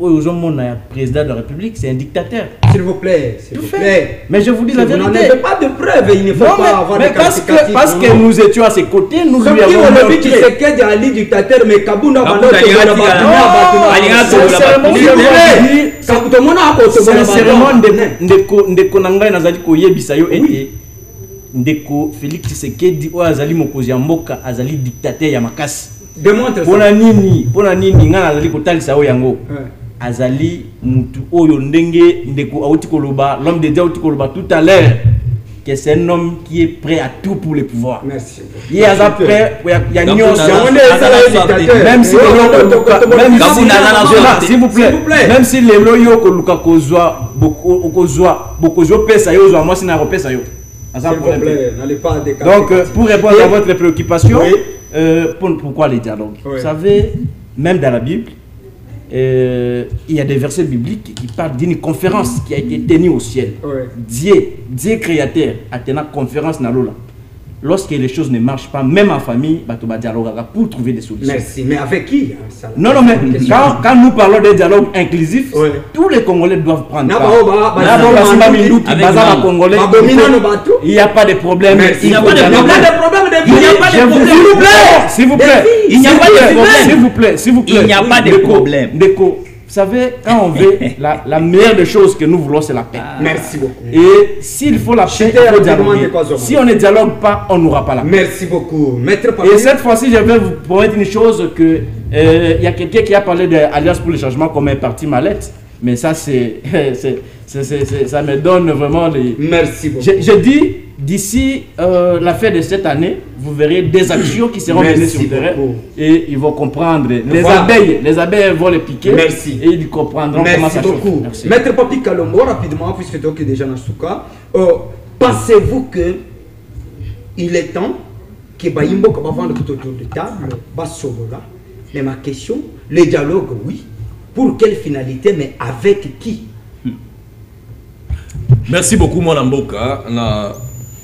Aujourd'hui, le président de la République, c'est un dictateur. S'il vous plaît, s'il vous plaît. Mais je vous dis la vérité. Vous n'avez pas de preuves, il ne faut pas avoir de qualificatifs. Parce que nous étions à ses côtés, nous lui avons montré. Qui c'est qu'il y a un dictateur, mais Kabunda sincèrement, ndeko nangai nazali koyebisa yo ete ndeko Félix Tshisekedi o azali mokozi ya mboka azali dictateur ya makasi. Démontre ça. Pona nini ngana azali kotalisa o yango. Azali mutu oyo ndenge ndeko auti koloba, l'homme de Dieu auti koloba tout à l'heure que c'est un homme qui est prêt à tout pour le pouvoir. Merci. Il est prêt, il y a même si s'il vous plaît, même si les loyaux que Luka Kozwa, beaucoup pesa yo, moi c'est na repesa yo. Donc pour répondre à votre préoccupation, pourquoi les dialogues? Vous savez, même dans la Bible, il y a des versets bibliques qui parlent d'une conférence qui a été tenue au ciel. Dieu créateur a tenu une conférence dans l'eau. Lorsque les choses ne marchent pas, même en famille, il va dialoguer pour trouver des solutions. Merci. Mais avec qui? Non, mais quand nous parlons de dialogue inclusif, tous les Congolais doivent prendre part. Il n'y a pas de problème. Il n'y a pas de problème. S'il vous plaît. Il n'y a pas de problème. S'il vous plaît. Il n'y a pas de problème. Vous savez, quand on veut, la meilleure des choses que nous voulons, c'est la paix. Merci beaucoup. Et s'il faut la paix, il faut dialoguer. Si on ne dialogue pas, on n'aura pas la paix. Merci beaucoup. Maître Papi. Et cette fois-ci, je vais vous promettre une chose que il y a quelqu'un qui a parlé de l'Alliance pour le changement comme un parti mallette. Mais ça, ça me donne vraiment les... Merci beaucoup. Je dis, d'ici la fin de cette année, vous verrez des actions qui seront menées sur le terrain et ils vont comprendre. Les abeilles vont les piquer. Merci. Et ils comprendront comment ça chauffe. Merci. Maître Papi Kalombo, rapidement, puisque tu es déjà dans ce cas, pensez-vous que il est temps que Baïmbo va vendre tout autour de table, Bassolola? Mais ma question, le dialogue, oui. Pour quelle finalité, mais avec qui? Merci beaucoup, mon Amboka. Na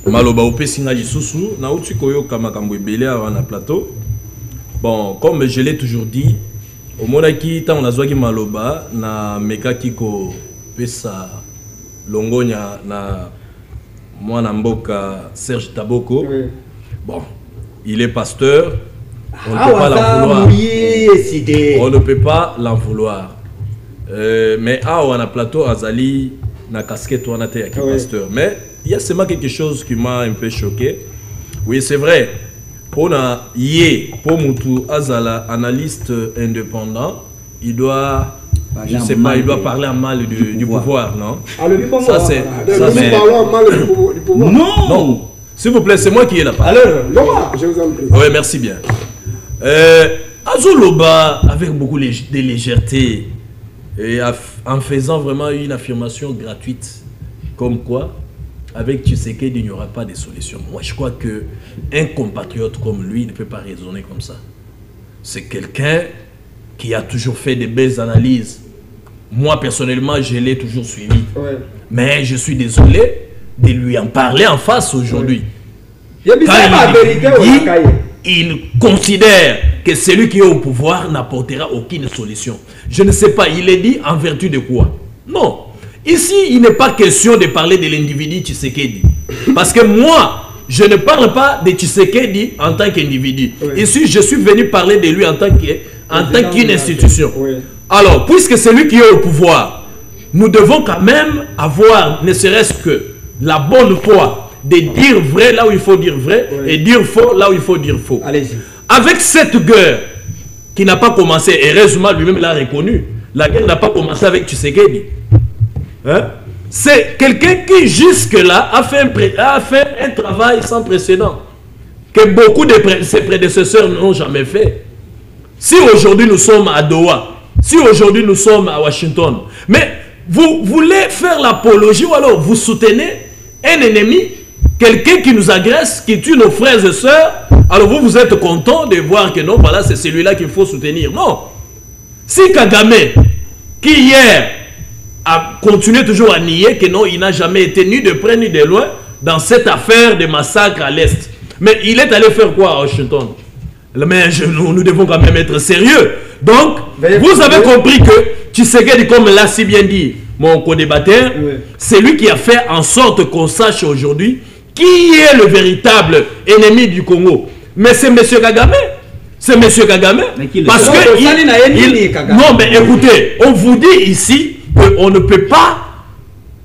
maloba opesinga lisusu na uti koyoka makambo ebele na plateau. Bon, comme je l'ai toujours dit, au monaki tant on a zwaki maloba na mekaki ko pesa longonya na mwana mboka Serge Taboko. Bon, il est pasteur. On ne peut pas l'en vouloir. On ne peut pas l'en vouloir. Mais on a plateau Azali na casquette on a été pasteur. Mais il y a seulement quelque chose qui m'a un peu choqué. Oui, c'est vrai. Pour Moutou Azala, analyste indépendant, il doit, je sais pas, il doit parler en mal du pouvoir, non? Ça c'est. Non. S'il vous plaît, c'est moi qui ai la parole. Alors, je vous en prie. Oui, merci bien. Azoloba, avec beaucoup de légèreté, et en faisant vraiment une affirmation gratuite, comme quoi, avec Tshisekedi, il n'y aura pas de solution. Moi, je crois qu'un compatriote comme lui ne peut pas raisonner comme ça. C'est quelqu'un qui a toujours fait de belles analyses. Moi, personnellement, je l'ai toujours suivi. Mais je suis désolé de lui en parler en face aujourd'hui. Il considère que celui qui est au pouvoir n'apportera aucune solution. Je ne sais pas, il est dit en vertu de quoi? Non. Ici, il n'est pas question de parler de l'individu Tshisekedi. Parce que moi, je ne parle pas de Tshisekedi en tant qu'individu. Ici, je suis venu parler de lui en tant qu'une institution. Alors, puisque c'est lui qui est au pouvoir, nous devons quand même avoir, ne serait-ce que la bonne foi de dire vrai là où il faut dire vrai et dire faux là où il faut dire faux. Allez-y. Avec cette guerre qui n'a pas commencé, heureusement lui-même l'a reconnu, la guerre n'a pas commencé avec Tshisekedi. Hein? C'est quelqu'un qui jusque-là a fait un travail sans précédent que beaucoup de ses prédécesseurs n'ont jamais fait. Si aujourd'hui nous sommes à Doha, si aujourd'hui nous sommes à Washington, mais vous voulez faire l'apologie ou alors vous soutenez un ennemi, quelqu'un qui nous agresse, qui tue nos frères et sœurs, alors vous êtes content de voir que non, voilà, c'est celui-là qu'il faut soutenir. Non. Si Kagame, qui hier a continué toujours à nier que non, il n'a jamais été ni de près ni de loin dans cette affaire de massacre à l'Est, mais il est allé faire quoi à Washington? Mais nous devons quand même être sérieux. Donc, vous avez compris que Tshisekedi, comme l'a si bien dit mon co-débatteur, c'est lui qui a fait en sorte qu'on sache aujourd'hui qui est le véritable ennemi du Congo. Mais c'est M. Kagame. C'est M. Kagame. Parce que... Non, mais écoutez, on vous dit ici qu'on ne peut pas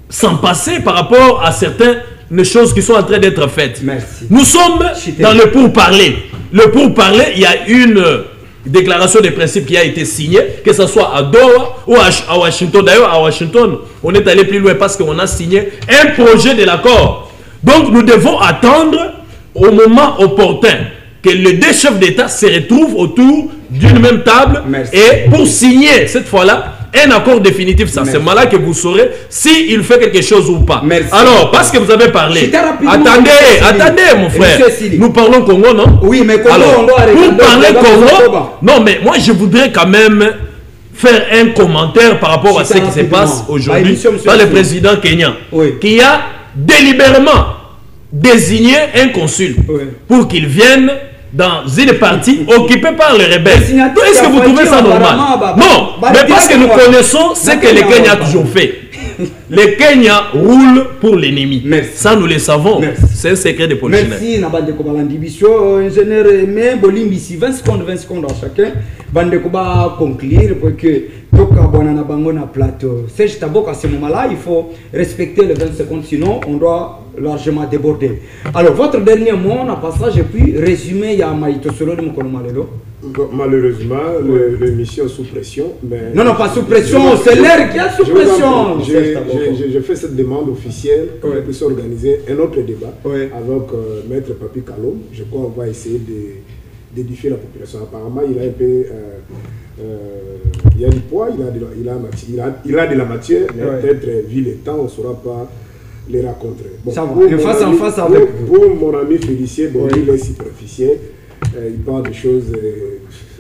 s'en passer par rapport à certaines choses qui sont en train d'être faites. Merci. Nous sommes dans le pourparler. Le pourparler, il y a une déclaration de principe qui a été signée, que ce soit à Doha ou à Washington. D'ailleurs, à Washington, on est allé plus loin parce qu'on a signé un projet de l'accord. Donc, nous devons attendre au moment opportun que les deux chefs d'État se retrouvent autour d'une même table et pour signer, cette fois-là, un accord définitif. C'est à ce moment-là que vous saurez s'il fait quelque chose ou pas. Alors, parce que vous avez parlé... Attendez, mon frère. Nous parlons Congo, non? Oui, mais Congo, alors, pour parler Congo... Non, mais moi, je voudrais quand même faire un commentaire par rapport à ce qui se passe aujourd'hui par le président kenyan, qui a délibérément désigné un consul pour qu'il vienne dans une partie occupée par les rebelles. Est-ce que vous trouvez ça normal? Non, mais parce que nous connaissons ce que le Kenya a toujours fait. Le Kenya roule pour l'ennemi. Ça, nous le savons. C'est un secret de polichinelle. Merci, Nabande Kobalandibisho. Ingénieur Aimé, Bolimbisi, 20 secondes à chacun. Bande Koba conclure pour que Toka Bonana Bangona plateau. C'est juste à ce moment-là, il faut respecter les 20 secondes, sinon on doit largement déborder. Alors, votre dernier mot, on a passage et puis résumé, il y a Maïto Solo de Mokonomalelo. Malheureusement, l'émission sous pression. Mais non, pas sous pression, c'est l'air qui est sous pression. Je fais cette demande officielle pour qu'on puisse organiser un autre débat avec Maître Papi Kalom. Je crois qu'on va essayer d'édifier la population. Apparemment, il a un peu... il a du poids, il a de la matière, mais peut-être, vu le temps, on ne saura pas les rencontrer. Bon, ça va, face en face avec pour mon ami Félicien, bon, il est superficiel. Il parle de choses,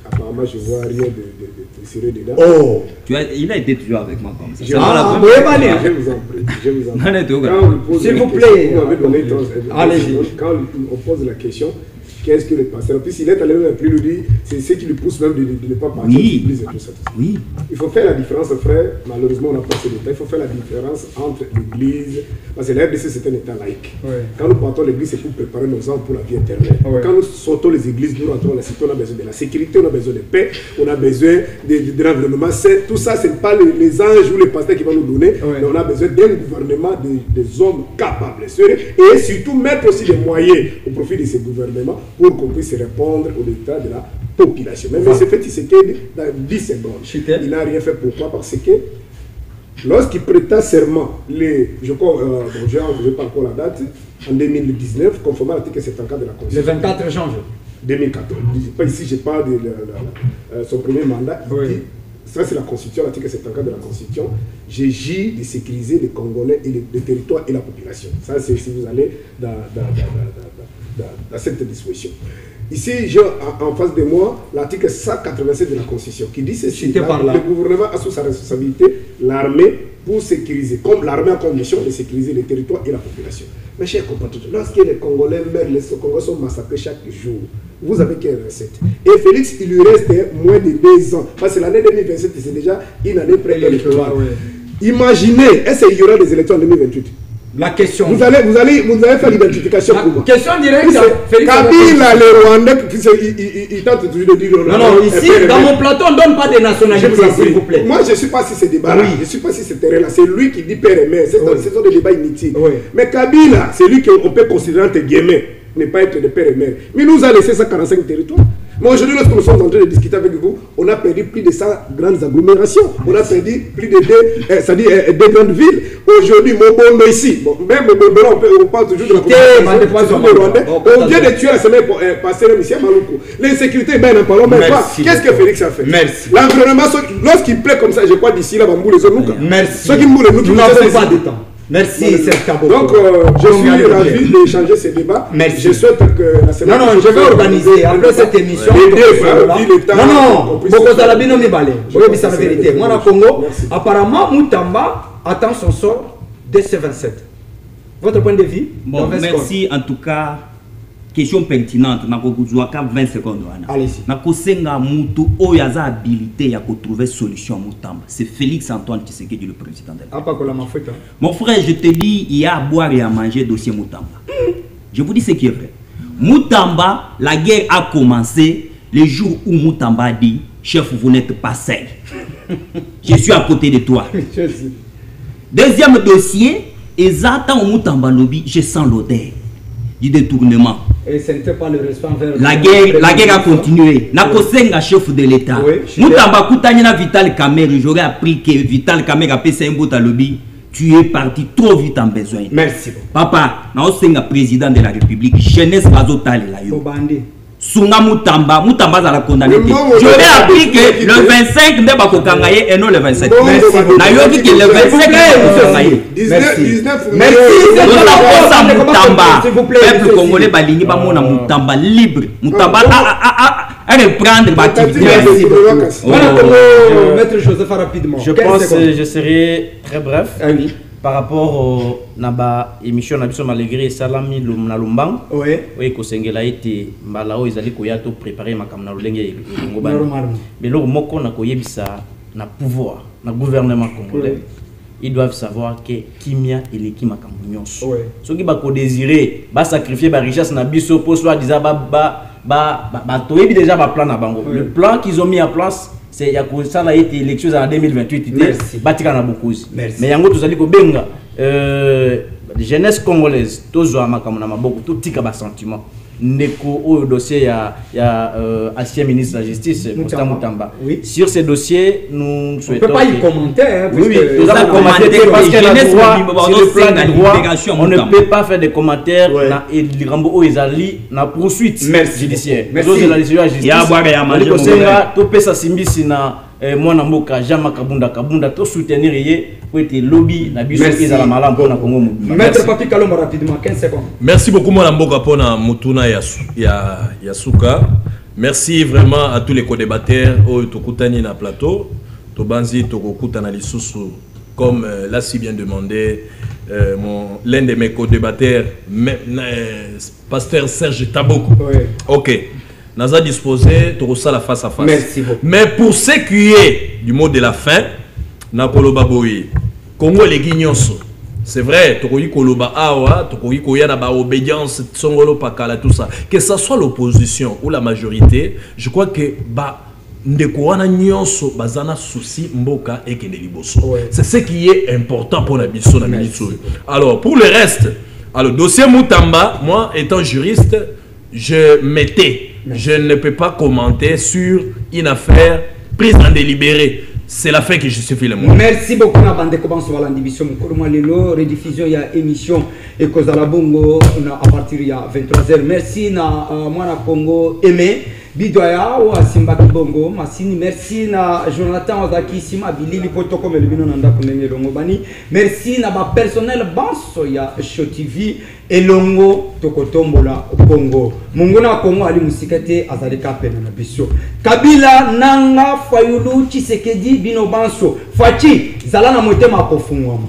apparemment je vois rien de sérieux dedans. Oh, il a été toujours avec moi comme ça. Je vous en prie. S'il vous plaît. Quand on pose la question, qu'est-ce que le pasteur, puis s'il est allé même plus lui dire, c'est ce qui lui pousse même de ne pas partir de l'église et tout ça. Oui. Il faut faire la différence, frère. Malheureusement, on n'a pas ce détail. Il faut faire la différence entre l'église, parce que la RDC c'est un état laïque. Quand nous partons l'église, c'est pour préparer nos âmes pour la vie éternelle. Quand nous sortons les églises, nous rentrons dans la cité, on a besoin de la sécurité, on a besoin de paix, on a besoin de l'environnement. Tout ça, ce n'est pas les anges ou les pasteurs qui vont nous donner, mais on a besoin d'un gouvernement, des hommes capables, et surtout mettre aussi des moyens au profit de ces gouvernements pour qu'on puisse répondre aux états de la population. Même ce fait, c'est que dans 10 secondes, il n'a rien fait. Pourquoi? Parce que lorsqu'il prêta serment, je ne pas encore la date, en 2019, conformément à l'article 74 de la Constitution. Le 24 janvier 2014. Ici, je parle de son premier mandat. Il dit, ça c'est la Constitution, l'article 74 de la Constitution. J'agis de sécuriser les Congolais et les territoires et la population. Ça, c'est si vous allez dans cette disposition. Ici, j'ai en face de moi l'article 187 de la Constitution qui dit ceci. Le gouvernement a sous sa responsabilité l'armée pour sécuriser, comme l'armée a comme mission de sécuriser les territoires et la population. Mes chers compatriotes, lorsque les Congolais meurent, les Congolais sont massacrés chaque jour, vous avez quelle recette? Et Félix, il lui reste moins de 2 ans. Parce que l'année 2027, c'est déjà une année pré-électorale. Imaginez, est-ce qu'il y aura des élections en 2028? La question. Vous allez faire l'identification pour moi. Question directe. Kabila, les Rwandais, ils tentent toujours de dire. Non, ici, dans mon plateau, on ne donne pas de nationalité, s'il vous plaît. Moi, je ne suis pas si c'est débat là. Je ne suis pas si c'est terrain là. C'est lui qui dit père et mère. Ce sont des débats inutiles. Mais Kabila, c'est lui qu'on peut considérer entre guillemets ne pas être de père et mère. Mais il nous a laissé 145 territoires. Mais aujourd'hui, lorsque nous sommes en train de discuter avec vous, on a perdu plus de 100 grandes agglomérations. On a perdu plus de deux grandes villes. Aujourd'hui, Mobondo ici, même Mobondo, on parle toujours de la Rwandais. On vient de tuer la semaine passée le monsieur Maloukou. L'insécurité, ben, n'en parlons même pas. Qu'est-ce que Félix a fait? Merci. L'environnement, lorsqu'il plaît comme ça, je crois d'ici là, Bambou les Zonouka. Merci. Ceux qui mourent, nous n'avons pas de temps. Merci, c'est Kaboko. Donc, je suis ravi d'échanger ces débats. Merci. Je souhaite que la semaine prochaine. Non, je vais organiser après cette émission. Non, Boko Zalabino Mibale. Je vais dire la vérité. Moi, au Congo, apparemment, Moutamba attend son sort dès ce 27. Votre point de vue? Bon, merci en tout cas. Question pertinente, na kokuzwaka 20 secondes. Allez-y. Na kosenga mutu oyaza habilité ya trouver solution Moutamba. C'est Félix Antoine Tshisekedi, le président de la. Mon frère, je te dis, il y a à boire et à manger dossier Moutamba. Je vous dis ce qui est vrai. Moutamba, la guerre a commencé le jour où Moutamba a dit, chef, vous n'êtes pas seul. Je suis à côté de toi. Deuxième dossier, exactement Moutamba lobby, je sens l'odeur du détournement. Et ce n'était pas le respect envers la guerre a continué. Nakosenga chef de l'État. Moutamba Koutanyana Vital Kamerhe, j'aurais appris que Vital Kamerhe a fait un bout à lobby. Tu es parti trop vite en besoin. Merci. Papa, Nakosenga président de la République, jeunesse Bazotale la yo. Sunga Moutamba za la condamné. J'aurais appris que le 25 n'est pas Kokangaye et non le 27. Merci. Nayoki que le 25 est Kokangaye. Merci. Merci. Moutamba. Peuple congolais balingi ba mona Moutamba libre. Moutamba à reprendre ma activité. Merci. Voilà Maître Joseph rapidement. Je pense que je serai très bref. Oui. Par rapport au naba émission na biso malgré salami na lumbang oui ko sengela ite mbala o ezali ko ya to préparer makamna lolenge ngobani mais lo moko na ko yebisa na pouvoir na gouvernement congolais ils doivent savoir que kimia eleki makambo nyonso soki ba ko désirer ba sacrifier ba richesse na biso pour soit disant ba toyebi déjà ba plan na bango le plan qu'ils ont mis en place. C'est ça a été élection en 2028 batika na bokozi mais yango tozali ko benga jeunesse congolaise tozwa makambo na maboko to tika ba sentiment ndeko au dossier ya ancien ministre de la justice Moutamba. Sur ces dossiers nous souhaitons on peut pas y commenter oui nous allons commenter parce que la droit sur le plan du droit on ne peut pas faire des commentaires na Rambo Oezali na poursuite judiciaire nous de la décision de justice ya to pesa simbisi na mwana mboka Jama Kabunda to soutenir yé pour être lobby na biso ezala malamu pour na Congo. Maître Papi Kalomba rapidement 15 secondes. Merci beaucoup mwana mboka pona mutuna ya suka. Merci vraiment à tous les co-débatteurs au tokutani na plateau. Tobanzi tokokutana lisusu comme l'a si bien demandé l'un de mes co-débatteurs pasteur Serge Taboko. OK. Nous avons disposé de la face à face. Merci beaucoup. Mais pour ce qui est du mot de la fin, Nakoloba Boyi, Congo les Guignonso. C'est vrai, Tokoyi Koloba Awa, Tokoyi Koya na ba obédience, Tsongolo Pakala, tout ça. Que ce soit l'opposition ou la majorité, je crois que Ndekoana Nyonso bazana souci mboka et Kendeliboso. C'est ce qui est important pour la biso na Minitsu. Alors pour le reste, alors dossier Moutamba, moi étant juriste, je ne peux pas commenter sur une affaire prise en délibéré. C'est la fin qui justifie le mot. Merci beaucoup na bande commence sur la division Kuruma lelo rediffusion ya émission et Kozala Bongo à partir ya 23h. Merci na mwana Congo aimé Bidoya ou Simba Bongo Masini. Merci na Jonathan Ozaki Sima Bilili Potoko Melbino Nanda Kunenge Longo Bani. Merci na ba personnel Banso ya Show TV Elongo Tokotombola Bongo. Munguna Congo ali musikate azalika pena na biso. Kabila Nanga Fayulu Tshisekedi Bino Banso. Fachi zalana motema kofungwama.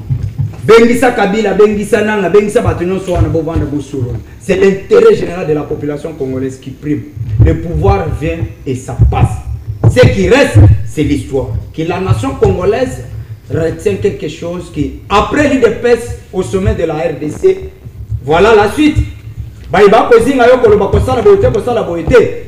Bengisa Kabila, Bengisa Nanga, Bengisa Batunon Soana Bovanda Boussouron. C'est l'intérêt général de la population congolaise qui prime. Le pouvoir vient et ça passe. Ce qui reste, c'est l'histoire. Que la nation congolaise retiens quelque chose qui, après l'IDPS au sommet de la RDC, voilà la suite. Baïba Kozinga Yoko, le Bakosana Boyete, Kosana Boyete.